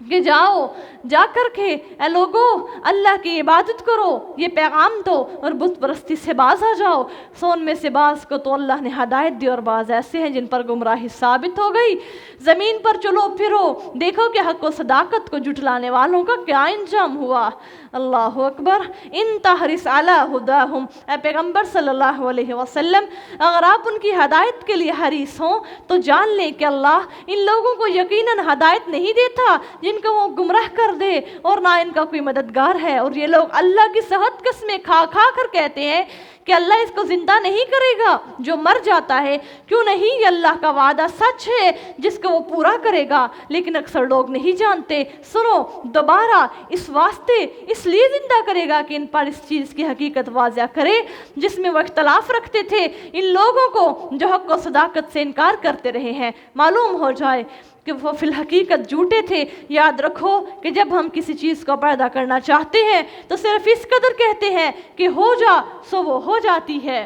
کہ جاؤ، جا کر کے اے لوگو اللہ کی عبادت کرو، یہ پیغام دو، اور بت پرستی سے باز آ جاؤ۔ سو ان میں سے باز کو تو اللہ نے ہدایت دی، اور باز ایسے ہیں جن پر گمراہی ثابت ہو گئی۔ زمین پر چلو پھرو، دیکھو کہ حق و صداقت کو جھٹلانے والوں کا کیا انجام ہوا۔ اللہ اکبر۔ ان تحرس علی ہداہم، اے پیغمبر صلی اللہ علیہ وسلم اگر آپ ان کی ہدایت کے لیے حریص ہوں تو جان لیں کہ اللہ ان لوگوں کو یقیناً ہدایت نہیں دیتا جن کو وہ گمراہ کر دے، اور نہ ان کا کوئی مددگار ہے۔ اور یہ لوگ اللہ کی صحت قسمیں کھا کھا کر کہتے ہیں کہ اللہ اس کو زندہ نہیں کرے گا جو مر جاتا ہے، کیوں نہیں؟ یہ اللہ کا وعدہ سچ ہے جس کو وہ پورا کرے گا، لیکن اکثر لوگ نہیں جانتے۔ سنو، دوبارہ اس واسطے اس لیے زندہ کرے گا کہ ان پر اس چیز کی حقیقت واضح کرے جس میں وہ اختلاف رکھتے تھے، ان لوگوں کو جو حق و صداقت سے انکار کرتے رہے ہیں معلوم ہو جائے کہ وہ فی الحقیقت جھوٹے تھے۔ یاد رکھو کہ جب ہم کسی چیز کو پیدا کرنا چاہتے ہیں تو صرف اس قدر کہتے ہیں کہ ہو جا، سو وہ ہو جاتی ہے۔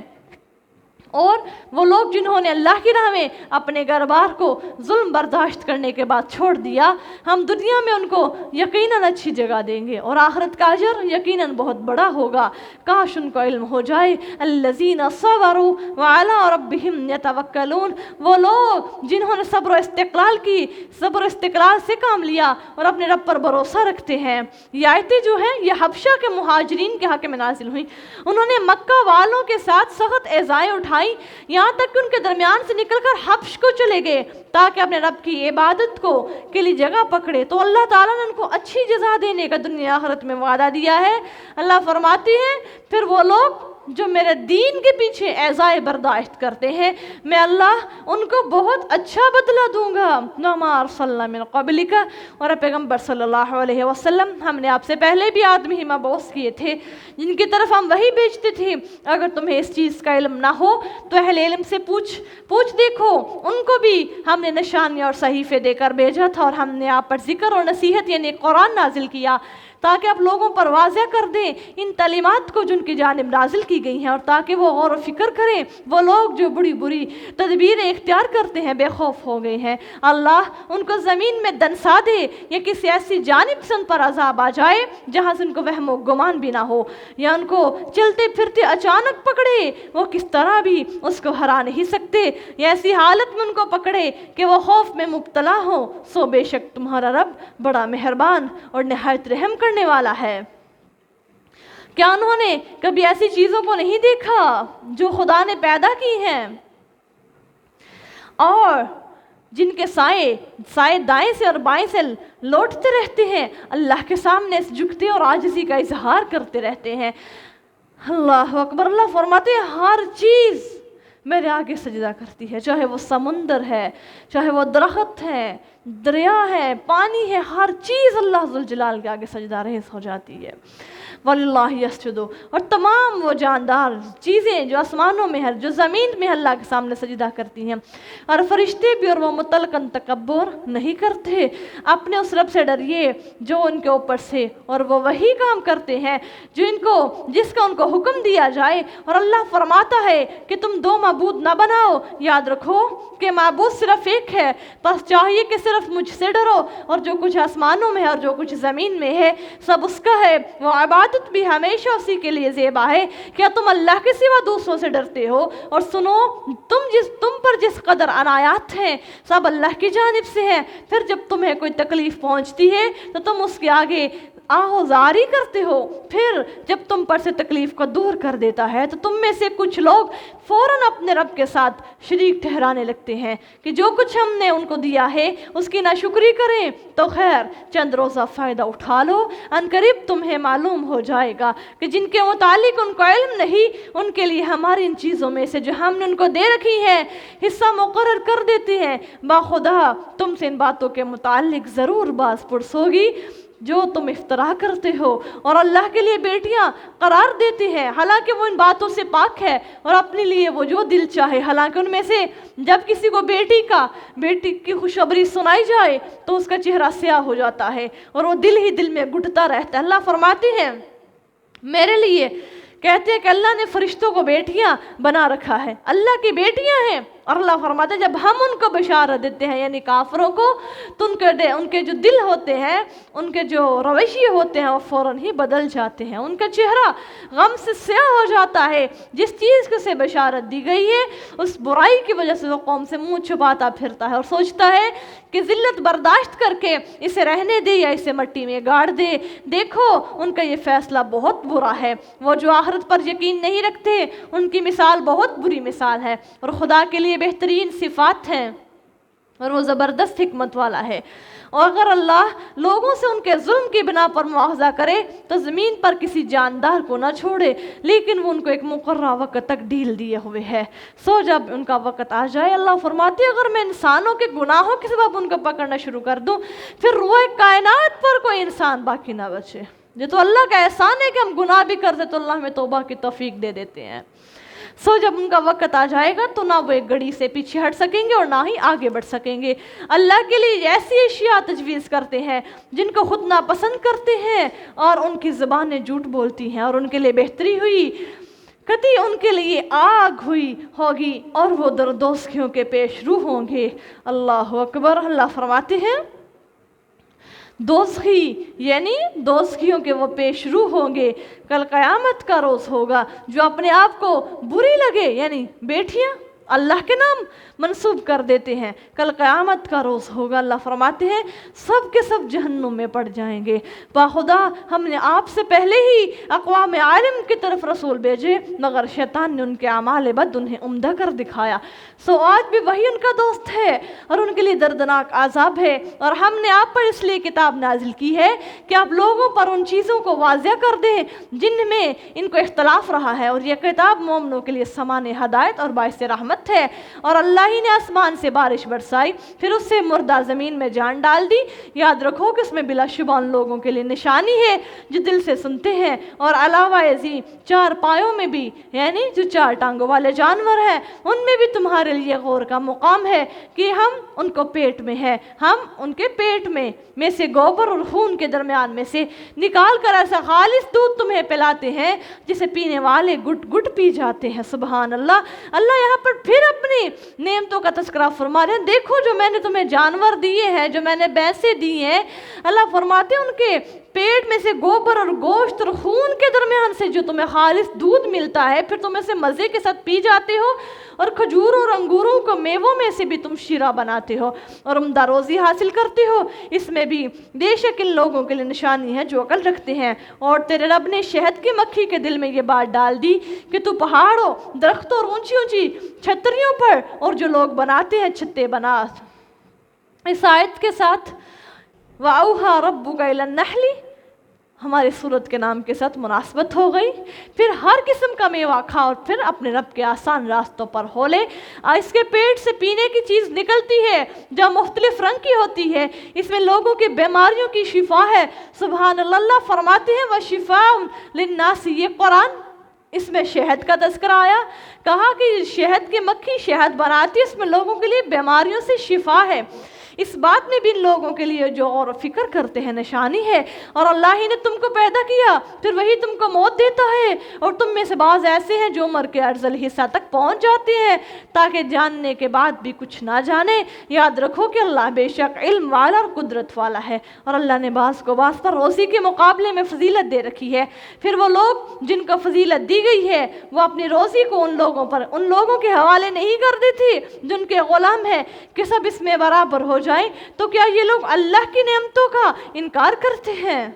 اور وہ لوگ جنہوں نے اللہ کی راہ میں اپنے گھر بار کو ظلم برداشت کرنے کے بعد چھوڑ دیا، ہم دنیا میں ان کو یقیناً اچھی جگہ دیں گے، اور آخرت کا اجر یقیناً بہت بڑا ہوگا۔ کاش ان کو علم ہو جائے۔ الذین صبروا وعلی ربہم یتوکلون، وہ لوگ جنہوں نے صبر و استقلال سے کام لیا اور اپنے رب پر بھروسہ رکھتے ہیں۔ یہ آیتیں جو ہیں یہ حبشہ کے مہاجرین کے حق میں نازل ہوئیں۔ انہوں نے مکہ والوں کے ساتھ سخت ایذائیں اٹھا اٹھائیں یہاں تک کہ ان کے درمیان سے نکل کر حبش کو چلے گئے تاکہ اپنے رب کی عبادت کے لیے جگہ پکڑے، تو اللہ تعالیٰ نے ان کو اچھی جزا دینے کا دنیا آخرت میں وعدہ دیا ہے۔ اللہ فرماتے ہیں پھر وہ لوگ جو میرے دین کے پیچھے ایذائے برداشت کرتے ہیں، میں اللہ ان کو بہت اچھا بدلہ دوں گا۔ وَمَا أَرْسَلْنَا مِن قَبْلِكَ، اور پیغمبر صلی اللہ علیہ وسلم، ہم نے آپ سے پہلے بھی آدمی مبعوث کیے تھے جن کی طرف ہم وحی بھیجتے تھے، اگر تمہیں اس چیز کا علم نہ ہو تو اہل علم سے پوچھ دیکھو، ان کو بھی ہم نے نشانیاں اور صحیفے دے کر بھیجا تھا، اور ہم نے آپ پر ذکر اور نصیحت یعنی قرآن نازل کیا تاکہ آپ لوگوں پر واضح کر دیں ان تعلیمات کو جن کی جانب نازل کی گئی ہیں، اور تاکہ وہ غور و فکر کریں۔ وہ لوگ جو بری تدبیریں اختیار کرتے ہیں بے خوف ہو گئے ہیں، اللہ ان کو زمین میں دنسا دے یا کسی ایسی جانب سے ان پر عذاب آ جائے جہاں سے ان کو وہم و گمان بھی نہ ہو، یا ان کو چلتے پھرتے اچانک پکڑے، وہ کس طرح بھی اس کو ہرا نہیں سکتے، یا ایسی حالت میں ان کو پکڑے کہ وہ خوف میں مبتلا ہو، سو بے شک تمہارا رب بڑا مہربان اور نہایت رحم کرنے والا ہے۔ کیا انہوں نے کبھی ایسی چیزوں کو نہیں دیکھا جو خدا نے پیدا کی ہیں، اور جن کے سائے دائیں سے اور بائیں سے لوٹتے رہتے ہیں، اللہ کے سامنے جھکتے اور عاجزی کا اظہار کرتے رہتے ہیں۔ اللہ اکبر۔ اللہ فرماتے ہیں ہر چیز میرے آگے سجدہ کرتی ہے، چاہے وہ سمندر ہے، چاہے وہ درخت ہے، دریا ہے، پانی ہے، ہر چیز اللہ ذوالجلال کے آگے سجدہ ریز ہو جاتی ہے۔ وَلِلَّهِ يَسْجُدُ، اور تمام وہ جاندار چیزیں جو آسمانوں میں ہیں، جو زمین میں اللہ کے سامنے سجدہ کرتی ہیں، اور فرشتے بھی، اور وہ مطلقاً تکبر نہیں کرتے۔ اپنے اس رب سے ڈریے جو ان کے اوپر سے، اور وہ وہی کام کرتے ہیں جس کا ان کو حکم دیا جائے، اور اللہ فرماتا ہے کہ تم دو معبود نہ بناؤ، یاد رکھو کہ معبود صرف ایک ہے، بس چاہیے کہ صرف مجھ سے ڈرو، اور جو کچھ آسمانوں میں ہے اور جو کچھ زمین میں ہے سب اس کا ہے، وہ عبادت بھی ہمیشہ اسی کے لیے زیبا ہے۔ کیا تم اللہ کے سوا دوسروں سے ڈرتے ہو؟ اور سنو، تم پر جس قدر عنایات ہیں سب اللہ کی جانب سے ہیں، پھر جب تمہیں کوئی تکلیف پہنچتی ہے تو تم اس کے آگے آہوزاری کرتے ہو، پھر جب تم پر سے تکلیف کو دور کر دیتا ہے تو تم میں سے کچھ لوگ فوراً اپنے رب کے ساتھ شریک ٹھہرانے لگتے ہیں کہ جو کچھ ہم نے ان کو دیا ہے اس کی ناشکری کریں تو خیر چند روزہ فائدہ اٹھا لو، ان قریب تمہیں معلوم ہو جائے گا کہ جن کے متعلق ان کو علم نہیں، ان کے لیے ہماری ان چیزوں میں سے جو ہم نے ان کو دے رکھی ہیں حصہ مقرر کر دیتے ہیں، باخدا تم سے ان باتوں کے متعلق ضرور باز پرس ہوگی جو تم افترا کرتے ہو، اور اللہ کے لیے بیٹیاں قرار دیتے ہیں حالانکہ وہ ان باتوں سے پاک ہے، اور اپنے لیے وہ جو دل چاہے، حالانکہ ان میں سے جب کسی کو بیٹی کی خوشخبری سنائی جائے تو اس کا چہرہ سیاہ ہو جاتا ہے اور وہ دل ہی دل میں گھٹتا رہتا ہے۔ اللہ فرماتے ہیں میرے لیے، کہتے ہیں کہ اللہ نے فرشتوں کو بیٹیاں بنا رکھا ہے، اللہ کی بیٹیاں ہیں، اور اللہ فرماتے ہیں جب ہم ان کو بشارت دیتے ہیں یعنی کافروں کو تو ان کے جو دل ہوتے ہیں، ان کے جو رویے ہوتے ہیں وہ فوراً ہی بدل جاتے ہیں، ان کا چہرہ غم سے سیاہ ہو جاتا ہے، جس چیز کو سے بشارت دی گئی ہے اس برائی کی وجہ سے وہ قوم سے منہ چھپاتا پھرتا ہے اور سوچتا ہے کہ ذلت برداشت کر کے اسے رہنے دے یا اسے مٹی میں گاڑ دے۔ دیکھو ان کا یہ فیصلہ بہت برا ہے، وہ جو آخرت پر یقین نہیں رکھتے ان کی مثال بہت بری مثال ہے، اور خدا کے لیے بہترین صفات ہیں اور وہ زبردست حکمت والا ہے۔ اور اگر اللہ لوگوں سے ان کے ظلم کی بنا پر مواخذہ کرے تو زمین پر کسی جاندار کو نہ چھوڑے، لیکن وہ ان کو ایک مقررہ وقت تک ڈھیل دیے ہوئے ہے، سو جب ان کا وقت آ جائے اللہ فرماتے ہیں اگر میں انسانوں کے گناہوں کے سبب ان کو پکڑنا شروع کر دوں پھر روئے کائنات پر کوئی انسان باقی نہ بچے۔ یہ تو اللہ کا احسان ہے کہ ہم گناہ بھی کرتے تو اللہ ہمیں توبہ کی توفیق دے دیتے ہیں۔ سو جب ان کا وقت آ جائے گا تو نہ وہ ایک گھڑی سے پیچھے ہٹ سکیں گے اور نہ ہی آگے بڑھ سکیں گے۔ اللہ کے لیے ایسی اشیاء تجویز کرتے ہیں جن کو خود ناپسند کرتے ہیں اور ان کی زبانیں جھوٹ بولتی ہیں، اور ان کے لیے بہتری ہوئی کتی ان کے لیے آگ ہوئی ہوگی اور وہ دوزخیوں کے پیش رو ہوں گے۔ اللہ اکبر۔ اللہ فرماتے ہیں دوزخی یعنی دوزخیوں کے وہ پیش رو ہوں گے، کل قیامت کا روز ہوگا جو اپنے آپ کو بری لگے یعنی بیٹیاں اللہ کے نام منسوب کر دیتے ہیں، کل قیامت کا روز ہوگا، اللہ فرماتے ہیں سب کے سب جہنم میں پڑ جائیں گے۔ باخدا ہم نے آپ سے پہلے ہی اقوام عالم کی طرف رسول بھیجے، مگر شیطان نے ان کے اعمال بد انہیں عمدہ کر دکھایا۔ سو آج بھی وہی ان کا دوست ہے اور ان کے لیے دردناک عذاب ہے، اور ہم نے آپ پر اس لیے کتاب نازل کی ہے کہ آپ لوگوں پر ان چیزوں کو واضح کر دیں جن میں ان کو اختلاف رہا ہے، اور یہ کتاب مومنوں کے لیے سامان ہدایت اور باعث رحمت ہے۔ اور اللہ ہی نے آسمان سے بارش برسائی، پھر اس سے مردہ زمین میں جان ڈال دی۔ یاد رکھو کہ اس میں بلا شبہ ان لوگوں کے لیے نشانی ہے جو دل سے سنتے ہیں، اور علاوہ ازیں چار پایوں میں بھی، یعنی جو چار ٹانگوں والے جانور ہیں ان میں بھی تمہارے لیے غور کا مقام ہے کہ ہم ان کو پیٹ میں ہے، ہم ان کے پیٹ میں سے گوبر اور خون کے درمیان میں سے نکال کر ایسا خالص دودھ تمہیں پلاتے ہیں جسے پینے والے گٹ گٹ پی جاتے ہیں۔ سبحان اللہ۔ اللہ یہاں پر پھر اپنی نعمتوں کا تذکرہ فرما رہے ہیں، دیکھو جو میں نے تمہیں جانور دیے ہیں، جو میں نے بھینسیں دی ہیں، اللہ فرماتے ہیں ان کے پیٹ میں سے گوبر اور گوشت اور خون کے درمیان سے جو تمہیں خالص دودھ ملتا ہے، پھر تم اسے مزے کے ساتھ پی جاتے ہو، اور کھجوروں اور انگوروں کو میووں میں سے بھی تم شیرہ بناتے ہو اور عمدہ روزی حاصل کرتے ہو۔ اس میں بھی بے شک ان لوگوں کے لیے نشانی ہے جو عقل رکھتے ہیں۔ اور تیرے رب نے شہد کی مکھی کے دل میں یہ بات ڈال دی کہ تو پہاڑوں، درختوں اور اونچی اونچی چھتریوں پر اور جو لوگ بناتے ہیں چھتے بنا۔ اس آیت کے ساتھ وَأَوْحَى رَبُّكَ إِلَى النَّحْلِ ہماری صورت کے نام کے ساتھ مناسبت ہو گئی۔ پھر ہر قسم کا میوہ کھا اور پھر اپنے رب کے آسان راستوں پر ہو لے۔ اس کے پیٹ سے پینے کی چیز نکلتی ہے جو مختلف رنگ کی ہوتی ہے، اس میں لوگوں کی بیماریوں کی شفا ہے۔ سبحان اللہ۔ اللہ فرماتے ہیں وَشِفَاءٌ لِلنَّاسِ، یہ قرآن اس میں شہد کا تذکرہ آیا، کہا کہ شہد کی مکھی شہد بناتی ہے، اس میں لوگوں کے لیے بیماریوں سے شفا ہے۔ اس بات میں بھی ان لوگوں کے لیے جو غور و فکر کرتے ہیں نشانی ہے۔ اور اللہ ہی نے تم کو پیدا کیا، پھر وہی تم کو موت دیتا ہے، اور تم میں سے بعض ایسے ہیں جو عمر کے ارذل حصہ تک پہنچ جاتے ہیں تاکہ جاننے کے بعد بھی کچھ نہ جانے۔ یاد رکھو کہ اللہ بے شک علم والا اور قدرت والا ہے، اور اللہ نے بعض کو بعض پر روزی کے مقابلے میں فضیلت دے رکھی ہے۔ پھر وہ لوگ جن کو فضیلت دی گئی ہے وہ اپنی روزی کو ان لوگوں کے حوالے نہیں کر دیتی جن کے غلام ہیں کہ سب اس میں برابر ہو جائیں۔ تو کیا یہ لوگ اللہ کی نعمتوں کا انکار کرتے ہیں؟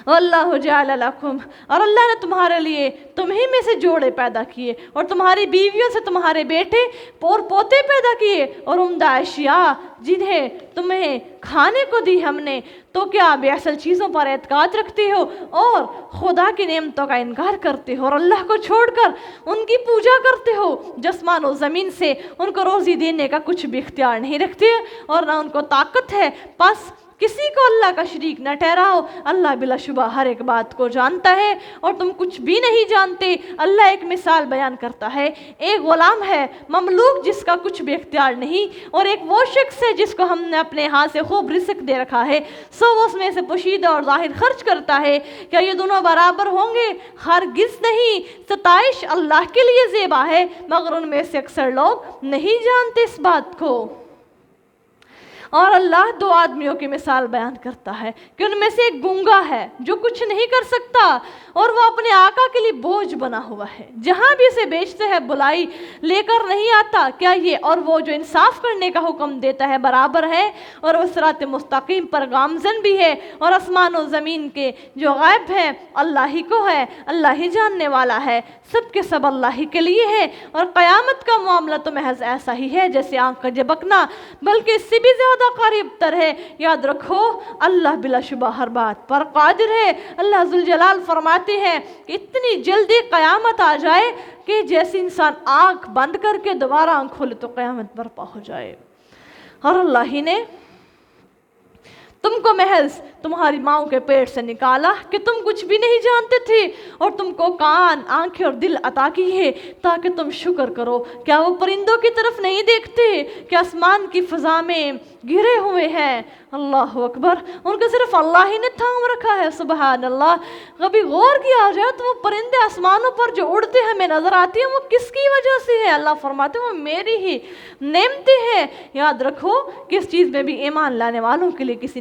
واللہ جعل لکم، اور اللہ نے تمہارے لیے تمہیں میں سے جوڑے پیدا کیے اور تمہاری بیویوں سے تمہارے بیٹے اور پوتے پیدا کیے اور عمدہ اشیاء جنہیں تمہیں کھانے کو دی ہم نے، تو کیا بے اصل چیزوں پر اعتقاد رکھتے ہو اور خدا کی نعمتوں کا انکار کرتے ہو اور اللہ کو چھوڑ کر ان کی پوجا کرتے ہو جو آسمان و زمین سے ان کو روزی دینے کا کچھ بھی اختیار نہیں رکھتے اور نہ ان کو طاقت ہے، پس کسی کو اللہ کا شریک نہ ٹھہراؤ۔ اللہ بلا شبہ ہر ایک بات کو جانتا ہے اور تم کچھ بھی نہیں جانتے۔ اللہ ایک مثال بیان کرتا ہے، ایک غلام ہے مملوک جس کا کچھ بھی اختیار نہیں، اور ایک وہ شخص ہے جس کو ہم نے اپنے ہاتھ سے خوب رزق دے رکھا ہے، سو وہ اس میں سے پوشیدہ اور ظاہر خرچ کرتا ہے۔ کیا یہ دونوں برابر ہوں گے؟ ہرگز نہیں۔ ستائش اللہ کے لیے زیبا ہے، مگر ان میں سے اکثر لوگ نہیں جانتے اس بات کو۔ اور اللہ دو آدمیوں کی مثال بیان کرتا ہے کہ ان میں سے ایک گونگا ہے جو کچھ نہیں کر سکتا اور وہ اپنے آقا کے لیے بوجھ بنا ہوا ہے، جہاں بھی اسے بیچتے ہیں بلائی لے کر نہیں آتا۔ کیا یہ اور وہ جو انصاف کرنے کا حکم دیتا ہے برابر ہے؟ اور وہ صراط مستقیم پر گامزن بھی ہے، اور آسمان و زمین کے جو غیب ہیں اللہ ہی کو ہے، اللہ ہی جاننے والا ہے، سب کے سب اللہ ہی کے لیے ہے۔ اور قیامت کا معاملہ تو محض ایسا ہی ہے جیسے آنکھ کا جھپکنا، بلکہ اس سے بھی زیادہ قریب تر ہے۔ یاد رکھو اللہ بلا شبہ ہر بات پر قادر ہے۔ اللہ ذوالجلال فرماتے ہیں کہ اتنی جلدی قیامت آ جائے کہ جیسے انسان آنکھ بند کر کے دوبارہ آنکھ کھولے تو قیامت برپا ہو جائے۔ اور اللہ ہی نے تم کو محض تمہاری ماؤں کے پیٹ سے نکالا کہ تم کچھ بھی نہیں جانتے تھے، اور تم کو کان، آنکھیں اور دل عطا کی ہے تاکہ تم شکر کرو۔ کیا وہ پرندوں کی طرف نہیں دیکھتے کہ آسمان کی فضا میں گرے ہوئے ہیں؟ اللہ اکبر، ان کو صرف اللہ ہی نے تھام رکھا ہے۔ سبحان اللہ۔ کبھی غور کیا جائے تو وہ پرندے آسمانوں پر جو اڑتے ہمیں نظر آتی ہیں وہ کس کی وجہ سے ہے؟ اللہ فرماتے ہیں وہ میری ہی نعمتیں ہیں۔ یاد رکھو کہ اس چیز میں بھی ایمان لانے والوں کے لیے کسی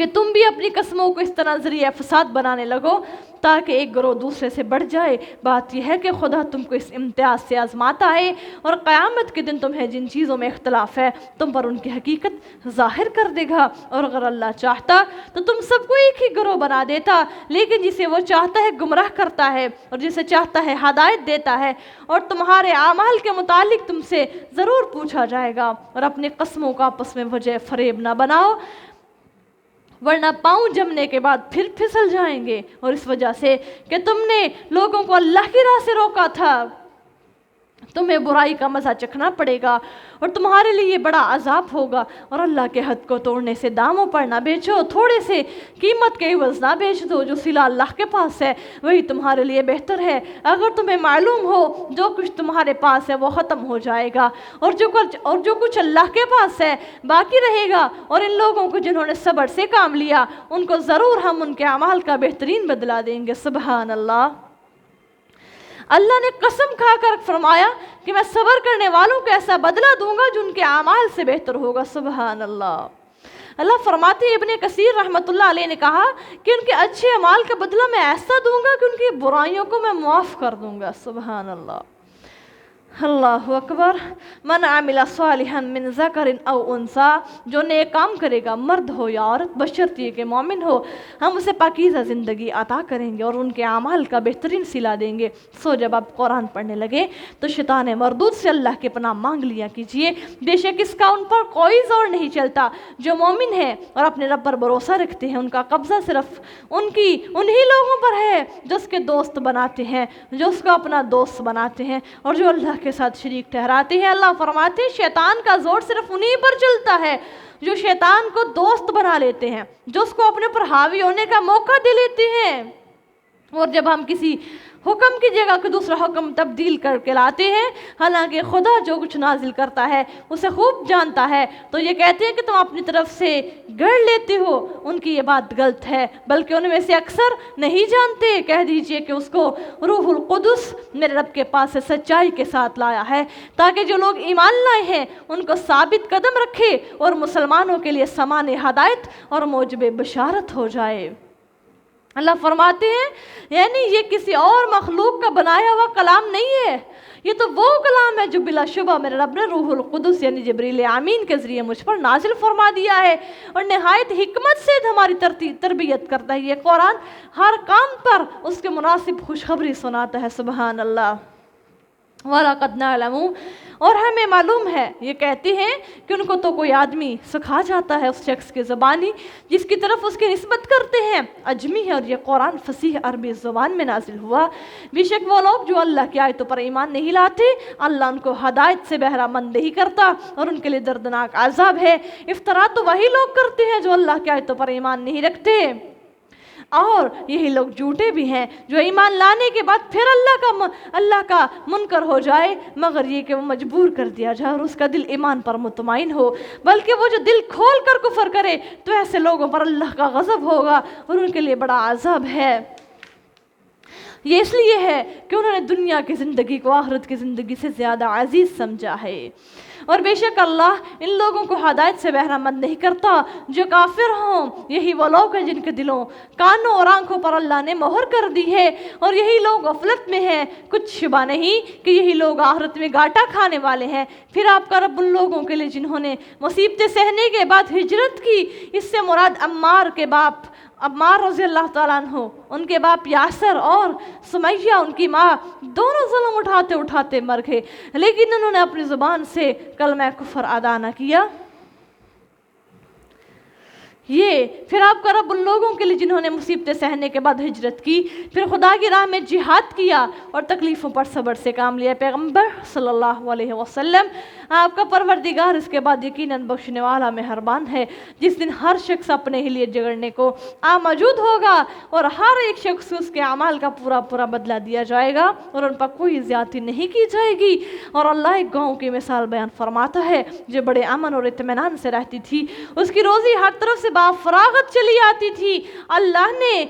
کہ تم بھی اپنی قسموں کو اس طرح ذریعہ فساد بنانے لگو تاکہ ایک گروہ دوسرے سے بڑھ جائے۔ بات یہ ہے کہ خدا تم کو اس امتیاز سے آزماتا ہے اور قیامت کے دن تمہیں جن چیزوں میں اختلاف ہے تم پر ان کی حقیقت ظاہر کر دے گا، اور اگر اللہ چاہتا تو تم سب کو ایک ہی گروہ بنا دیتا، لیکن جسے وہ چاہتا ہے گمراہ کرتا ہے اور جسے چاہتا ہے ہدایت دیتا ہے، اور تمہارے اعمال کے متعلق تم سے ضرور پوچھا جائے گا، اور اپنی قسموں کو آپس میں وجہ فریب نہ بناؤ ورنہ پاؤں جمنے کے بعد پھر پھسل جائیں گے، اور اس وجہ سے کہ تم نے لوگوں کو اللہ کی راہ سے روکا تھا تمہیں برائی کا مزہ چکھنا پڑے گا اور تمہارے لیے بڑا عذاب ہوگا۔ اور اللہ کے حد کو توڑنے سے داموں پر نہ بیچو، تھوڑے سے قیمت کے عوض نہ بیچ دو، جو صلہ اللہ کے پاس ہے وہی تمہارے لیے بہتر ہے۔ اگر تمہیں معلوم ہو جو کچھ تمہارے پاس ہے وہ ختم ہو جائے گا اور جو کچھ اللہ کے پاس ہے باقی رہے گا، اور ان لوگوں کو جنہوں نے صبر سے کام لیا ان کو ضرور ہم ان کے اعمال کا بہترین بدلہ دیں گے۔ سبحان اللہ۔ اللہ نے قسم کھا کر فرمایا کہ میں صبر کرنے والوں کو ایسا بدلہ دوں گا جو ان کے اعمال سے بہتر ہوگا۔ سبحان اللہ۔ اللہ فرماتے ہیں، ابن کثیر رحمۃ اللہ علیہ نے کہا کہ ان کے اچھے اعمال کا بدلہ میں ایسا دوں گا کہ ان کی برائیوں کو میں معاف کر دوں گا۔ سبحان اللہ۔ اللہ اکبر۔ من عمل صالحا من ذکر او انثی، جو نیک کام کرے گا مرد ہو یا عورت بشرطیہ کہ مومن ہو، ہم اسے پاکیزہ زندگی عطا کریں گے اور ان کے اعمال کا بہترین صلہ دیں گے۔ سو جب آپ قرآن پڑھنے لگے تو شیطان مردود سے اللہ کے پناہ مانگ لیا کیجئے، بے شک اس کا ان پر کوئی زور نہیں چلتا۔ جو مومن ہیں اور اپنے رب پر بھروسہ رکھتے ہیں ان کا قبضہ صرف انہی لوگوں پر ہے جو اس کے دوست بناتے ہیں، جو اس کو اپنا دوست بناتے ہیں اور جو اللہ کے ساتھ شریک ٹھہراتے ہیں۔ اللہ فرماتے ہیں شیطان کا زور صرف انہی پر چلتا ہے جو شیطان کو دوست بنا لیتے ہیں، جو اس کو اپنے پر حاوی ہونے کا موقع دے لیتے ہیں۔ اور جب ہم کسی حکم کی جگہ کو دوسرا حکم تبدیل کر کے لاتے ہیں، حالانکہ خدا جو کچھ نازل کرتا ہے اسے خوب جانتا ہے، تو یہ کہتے ہیں کہ تم اپنی طرف سے گڑھ لیتے ہو۔ ان کی یہ بات غلط ہے، بلکہ ان میں سے اکثر نہیں جانتے۔ کہہ دیجئے کہ اس کو روح القدس میرے رب کے پاس سے سچائی کے ساتھ لایا ہے تاکہ جو لوگ ایمان لائے ہیں ان کو ثابت قدم رکھے اور مسلمانوں کے لیے سامان ہدایت اور موجب بشارت ہو جائے۔ اللہ فرماتے ہیں یعنی یہ کسی اور مخلوق کا بنایا ہوا کلام نہیں ہے، یہ تو وہ کلام ہے جو بلا شبہ میرے رب نے روح القدس یعنی جبریل امین کے ذریعے مجھ پر نازل فرما دیا ہے، اور نہایت حکمت سے ہماری تربیت کرتا ہے۔ یہ قرآن ہر کام پر اس کے مناسب خوشخبری سناتا ہے۔ سبحان اللہ۔ وَلَقَدْ نَعْلَمُ، اور ہمیں معلوم ہے، یہ کہتے ہیں کہ ان کو تو کوئی آدمی سکھا جاتا ہے اس شخص کی زبانی جس کی طرف اس کی نسبت کرتے ہیں، اجمی ہے، اور یہ قرآن فصیح عربی زبان میں نازل ہوا۔ بے شک وہ لوگ جو اللہ کی آیتوں پر ایمان نہیں لاتے اللہ ان کو ہدایت سے بہرہ مند نہیں کرتا اور ان کے لیے دردناک عذاب ہے۔ افطرا تو وہی لوگ کرتے ہیں جو اللہ کی آیتوں پر ایمان نہیں رکھتے، اور یہی لوگ جھوٹے بھی ہیں جو ایمان لانے کے بعد پھر اللہ کا منکر ہو جائے، مگر یہ کہ وہ مجبور کر دیا جائے اور اس کا دل ایمان پر مطمئن ہو، بلکہ وہ جو دل کھول کر کفر کرے تو ایسے لوگوں پر اللہ کا غضب ہوگا اور ان کے لیے بڑا عذاب ہے۔ یہ اس لیے ہے کہ انہوں نے دنیا کی زندگی کو آخرت کی زندگی سے زیادہ عزیز سمجھا ہے، اور بے شک اللہ ان لوگوں کو ہدایت سے بہرہ مند نہیں کرتا جو کافر ہوں۔ یہی وہ لوگ ہیں جن کے دلوں، کانوں اور آنکھوں پر اللہ نے مہر کر دی ہے، اور یہی لوگ غفلت میں ہیں۔ کچھ شبہ نہیں کہ یہی لوگ آخرت میں گاٹا کھانے والے ہیں۔ پھر آپ کا رب ان لوگوں کے لیے جنہوں نے مصیبتیں سہنے کے بعد ہجرت کی، اس سے مراد عمار کے باپ عمار رضی اللہ تعالیٰ عنہ، ان کے باپ یاسر اور سمیہ ان کی ماں، دونوں ظلم اٹھاتے اٹھاتے مر گئے، لیکن انہوں نے اپنی زبان سے کلمہ کفر ادا نہ کیا۔ یہ پھر آپ کا رب ان لوگوں کے لیے جنہوں نے مصیبتیں سہنے کے بعد ہجرت کی، پھر خدا کی راہ میں جہاد کیا اور تکلیفوں پر صبر سے کام لیا۔ پیغمبر صلی اللہ علیہ وسلم، آپ کا پروردگار اس کے بعد یقیناً بخشنے والا مہربان ہے، جس دن ہر شخص اپنے ہی لیے جگڑنے کو موجود ہوگا اور ہر ایک شخص کو اس کے اعمال کا پورا پورا بدلہ دیا جائے گا اور ان پر کوئی زیادتی نہیں کی جائے گی۔ اور اللہ ایک گاؤں کی مثال بیان فرماتا ہے جو بڑے امن اور اطمینان سے رہتی تھی، اس کی روزی ہر طرف سے فراغت چلی آتی تھی۔ اللہ نے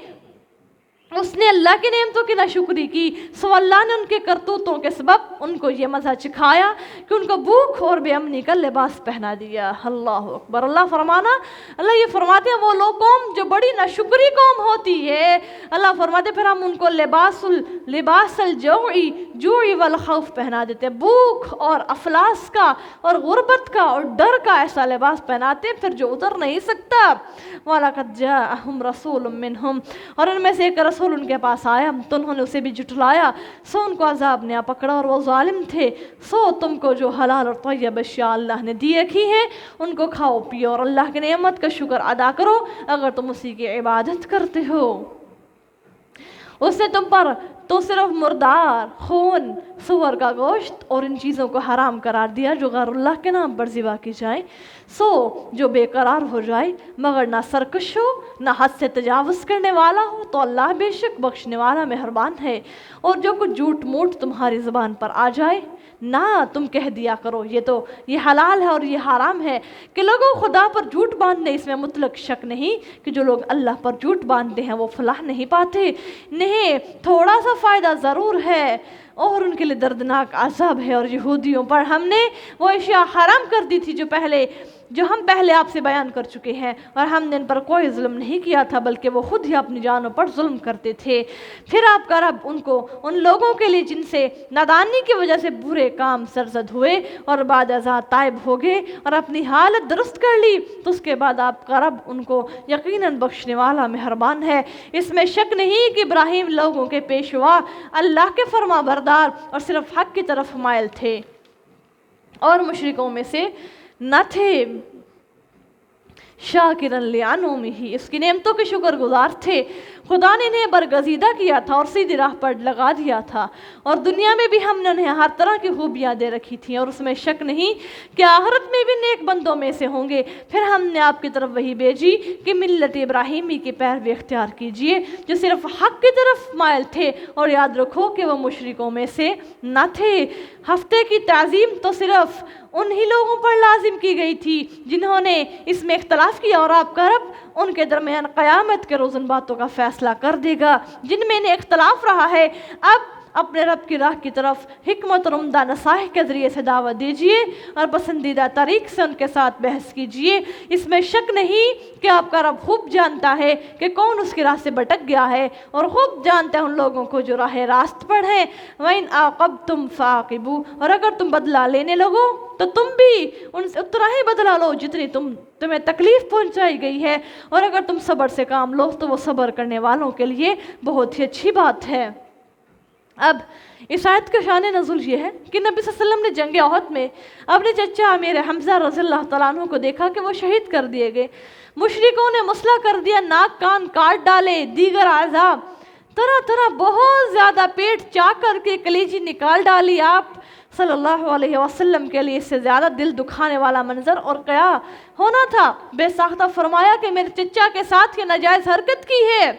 اس نے اللہ کے نعمتوں کی ناشکری کی، سو اللہ نے ان کے کرتوتوں کے سبب ان کو یہ مزہ چکھایا کہ ان کو بھوک اور بے امنی کا لباس پہنا دیا۔ اللہ اکبر۔ اللہ یہ فرماتے ہیں وہ لوگ قوم جو بڑی ناشکری قوم ہوتی ہے، اللہ فرماتے پھر ہم ان کو لباس الجوع والخوف پہنا دیتے، بھوک اور افلاس کا اور غربت کا اور ڈر کا ایسا لباس پہناتے پھر جو اتر نہیں سکتا۔ وَلَقَدْ جَاءَهُمْ رَسُولٌ مِّنْهُمْ، اور ان میں سے ایک رسول ان کے پاس آیا تو انہوں نے اسے بھی جھٹلایا، سو ان کو عذاب نے پکڑا اور وہ ظالم تھے۔ سو تم کو جو حلال اور طیب اشیاء اللہ نے دی رکھی ہیں ان کو کھاؤ پیو اور اللہ کی نعمت کا شکر ادا کرو اگر تم اسی کی عبادت کرتے ہو۔ اس نے تم پر تو صرف مردار، خون، سور کا گوشت اور ان چیزوں کو حرام قرار دیا جو غیر اللہ کے نام پر ذبح کی جائیں، سو جو بے قرار ہو جائے مگر نہ سرکش ہو نہ حد سے تجاوز کرنے والا ہو تو اللہ بے شک بخشنے والا مہربان ہے۔ اور جو کچھ جھوٹ موٹ تمہاری زبان پر آ جائے نہ تم کہہ دیا کرو یہ حلال ہے اور یہ حرام ہے، کہ لوگوں خدا پر جھوٹ باندھنے اس میں مطلق شک نہیں کہ جو لوگ اللہ پر جھوٹ باندھتے ہیں وہ فلاح نہیں پاتے، نہیں تھوڑا سا فائدہ ضرور ہے اور ان کے لیے دردناک عذاب ہے۔ اور یہودیوں پر ہم نے وہ اشیاء حرام کر دی تھی جو ہم پہلے آپ سے بیان کر چکے ہیں، اور ہم نے ان پر کوئی ظلم نہیں کیا تھا بلکہ وہ خود ہی اپنی جانوں پر ظلم کرتے تھے۔ پھر آپ کا رب ان لوگوں کے لیے جن سے نادانی کی وجہ سے برے کام سرزد ہوئے اور بعد ازاں تائب ہو گئے اور اپنی حالت درست کر لی تو اس کے بعد آپ کا رب ان کو یقیناً بخشنے والا مہربان ہے۔ اس میں شک نہیں کہ ابراہیم لوگوں کے پیشوا، اللہ کے فرما بردار اور صرف حق کی طرف مائل تھے اور مشرکوں میں سے نہ تھے۔ شاکرن لِانْعُمِهِ، اس کی نعمتوں کے شکر گزار تھے۔ خدا نے انہیں برگزیدہ کیا تھا اور سیدھی راہ پر لگا دیا تھا، اور دنیا میں بھی ہم نے انہیں ہر طرح کی خوبیاں دے رکھی تھیں، اور اس میں شک نہیں کہ آخرت میں بھی نیک بندوں میں سے ہوں گے۔ پھر ہم نے آپ کی طرف وہی بھیجی کہ ملت ابراہیمی کی پیروی اختیار کیجئے جو صرف حق کی طرف مائل تھے، اور یاد رکھو کہ وہ مشرکوں میں سے نہ تھے۔ ہفتے کی تعظیم تو صرف انہی لوگوں پر لازم کی گئی تھی جنہوں نے اس میں اختلاف کیا، اور آپ کا رب ان کے درمیان قیامت کے روز ان باتوں کا فیصلہ کر دے گا جن میں انہیں اختلاف رہا ہے۔ اب اپنے رب کی راہ کی طرف حکمت اور عمدہ نصائح کے ذریعے سے دعوت دیجئے اور پسندیدہ طریق سے ان کے ساتھ بحث کیجئے۔ اس میں شک نہیں کہ آپ کا رب خوب جانتا ہے کہ کون اس کی راہ سے بھٹک گیا ہے، اور خوب جانتا ہے ان لوگوں کو جو راہ راست پر ہیں۔ وَإِنْ عَاقَبْتُمْ فَعَاقِبُوا، اور اگر تم بدلہ لینے لگو تو تم بھی ان سے اتنا ہی بدلہ لو جتنی تمہیں تکلیف پہنچائی گئی ہے، اور اگر تم صبر سے کام لو تو وہ صبر کرنے والوں کے لیے بہت ہی اچھی بات ہے۔ اب اس آیت کا شان نزول یہ ہے کہ نبی صلی اللہ علیہ وسلم نے جنگ احد میں اپنے چچا امیر حمزہ رضی اللہ تعالیٰ عنہ کو دیکھا کہ وہ شہید کر دیے گئے۔ مشرکوں نے مسئلہ کر دیا، ناک کان کاٹ ڈالے، دیگر عذاب طرح طرح بہت زیادہ پیٹ چاک کر کے کلیجی نکال ڈالی۔ آپ صلی اللہ علیہ وسلم کے لیے اس سے زیادہ دل دکھانے والا منظر اور کیا ہونا تھا۔ بے ساختہ فرمایا کہ میرے چچا کے ساتھ یہ ناجائز حرکت کی ہے،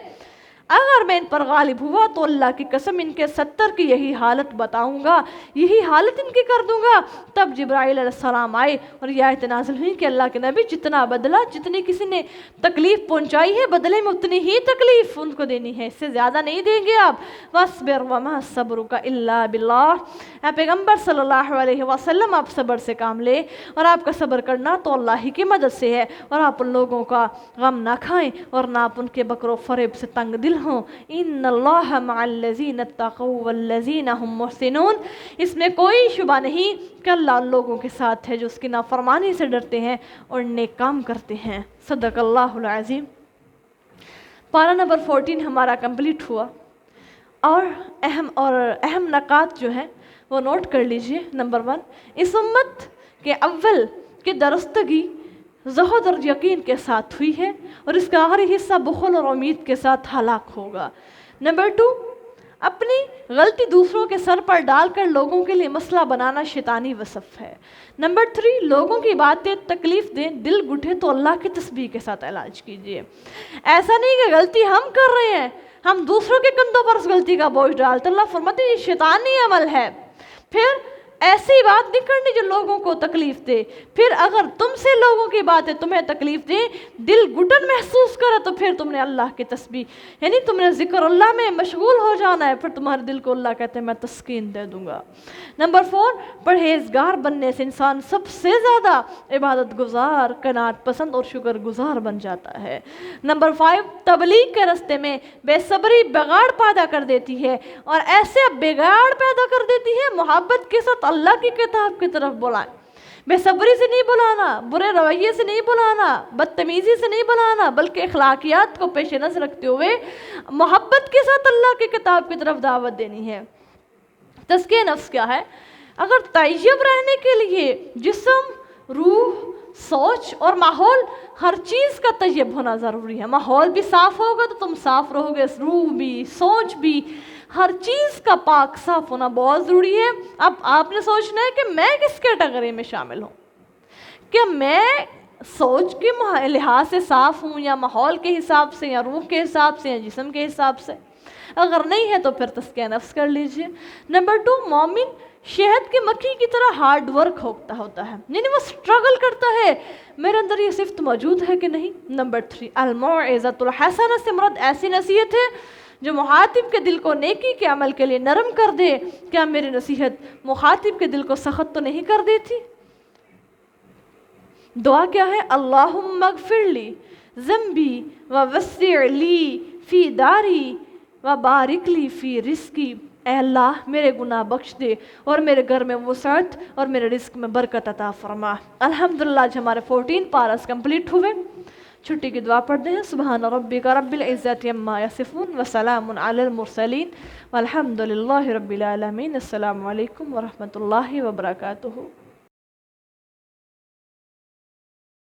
اگر میں ان پر غالب ہوا تو اللہ کی قسم ان کے 70 کی یہی حالت بتاؤں گا، یہی حالت ان کی کر دوں گا۔ تب جبرائیل علیہ السلام آئے اور یہ آیت نازل ہوئی کہ اللہ کے نبی جتنا بدلہ جتنی کسی نے تکلیف پہنچائی ہے بدلے میں اتنی ہی تکلیف ان کو دینی ہے، اس سے زیادہ نہیں دیں گے آپ۔ وَاصْبِرْ وَمَا صَبْرُكَ إِلَّا بِاللَّهِ، اے پیغمبر صلی اللہ علیہ وسلم آپ صبر سے کام لے، اور آپ کا صبر کرنا تو اللہ ہی کی مدد سے ہے، اور آپ ان لوگوں کا غم نہ کھائیں اور نہ آپ ان کے بکر و فریب سے تنگ دل ہوں۔ ان اللہ مع الذین اتقوا والذین هم محسنون، اس میں کوئی شبہ نہیں کہ اللہ ان لوگوں کے ساتھ ہے جو اس کی نافرمانی سے ڈرتے ہیں اور نیک کام کرتے ہیں۔ صدق اللہ العظیم۔ پارہ نمبر 14 ہمارا کمپلیٹ ہوا، اور اہم نکات جو ہیں وہ نوٹ کر لیجئے۔ نمبر 1، اس امت کے اول کی درستگی زہد اور یقین کے ساتھ ہوئی ہے، اور اس کا آخری حصہ بخل اور امید کے ساتھ ہلاک ہوگا۔ نمبر 2، اپنی غلطی دوسروں کے سر پر ڈال کر لوگوں کے لیے مسئلہ بنانا شیطانی وصف ہے۔ نمبر 3، لوگوں کی باتیں تکلیف دیں، دل گھٹے تو اللہ کی تسبیح کے ساتھ علاج کیجیے۔ ایسا نہیں کہ غلطی ہم کر رہے ہیں، ہم دوسروں کے کندھوں پر اس غلطی کا بوجھ ڈالتے، اللہ فرماتے ہیں یہ شیطانی عمل ہے۔ پھر ایسی بات نہیں کرنی جو لوگوں کو تکلیف دے. پھر اگر تم سے لوگوں کی باتیں تمہیں تکلیف دیں, دل گھٹن محسوس کرے, تو پھر تم نے اللہ کی تسبیح یعنی تم نے ذکر اللہ میں مشغول ہو جانا ہے. پھر تمہارے دل کو اللہ کہتے ہیں میں تسکین دے دوں گا. نمبر 4, پرہیزگار بننے سے انسان سب سے زیادہ عبادت گزار, قناعت پسند اور شکر گزار بن جاتا ہے. نمبر 5, تبلیغ کے راستے میں بے صبری بگاڑ پیدا کر دیتی ہے, اور ایسے بگاڑ پیدا کر دیتی ہے محبت کے ساتھ اللہ کی کتاب کی طرف بلائیں. بے صبری سے نہیں بلانا, برے رویے سے نہیں بلانا, بدتمیزی سے نہیں بلانا, بلکہ اخلاقیات کو پیش نظر رکھتے ہوئے محبت کے ساتھ اللہ کی کتاب کی طرف دعوت دینی ہے. تزکیہ نفس کیا ہے؟ اگر طیب رہنے کے لیے جسم, روح, سوچ اور ماحول ہر چیز کا طیب ہونا ضروری ہے. ماحول بھی صاف ہوگا تو تم صاف رہو گے, روح بھی, سوچ بھی, ہر چیز کا پاک صاف ہونا بہت ضروری ہے. اب آپ نے سوچنا ہے کہ میں کس کیٹیگری میں شامل ہوں, کہ میں سوچ کے لحاظ سے صاف ہوں, یا ماحول کے حساب سے, یا روح کے حساب سے, یا جسم کے حساب سے. اگر نہیں ہے تو پھر تزکیہ نفس کر لیجئے. نمبر 2, مومن شہد کی مکھی کی طرح ہارڈ ورک ہوتا ہے, یعنی وہ سٹرگل کرتا ہے, میرے اندر یہ صفت موجود ہے کہ نہیں. نمبر 3, الموعظۃ الحسنہ سے مراد ایسی نصیحت ہے جو مخاطب کے دل کو نیکی کے عمل کے لیے نرم کر دے. کیا میری نصیحت مخاطب کے دل کو سخت تو نہیں کر دیتی؟ دعا کیا ہے؟ اللہم اغفر لی ذنبی ووسع لی فی داری وبارک لی فی رزقی. اے اللہ میرے گناہ بخش دے اور میرے گھر میں وسعت اور میرے رزق میں برکت عطا فرما. الحمدللہ آج ہمارے 14 پارس کمپلیٹ ہوئے. چھٹی کی دعا پڑھتے ہیں. سبحان ربک رب العزت عما یصفون وسلام علی المرسلین والحمد للہ رب العالمین. السلام علیکم ورحمۃ اللہ وبرکاتہ.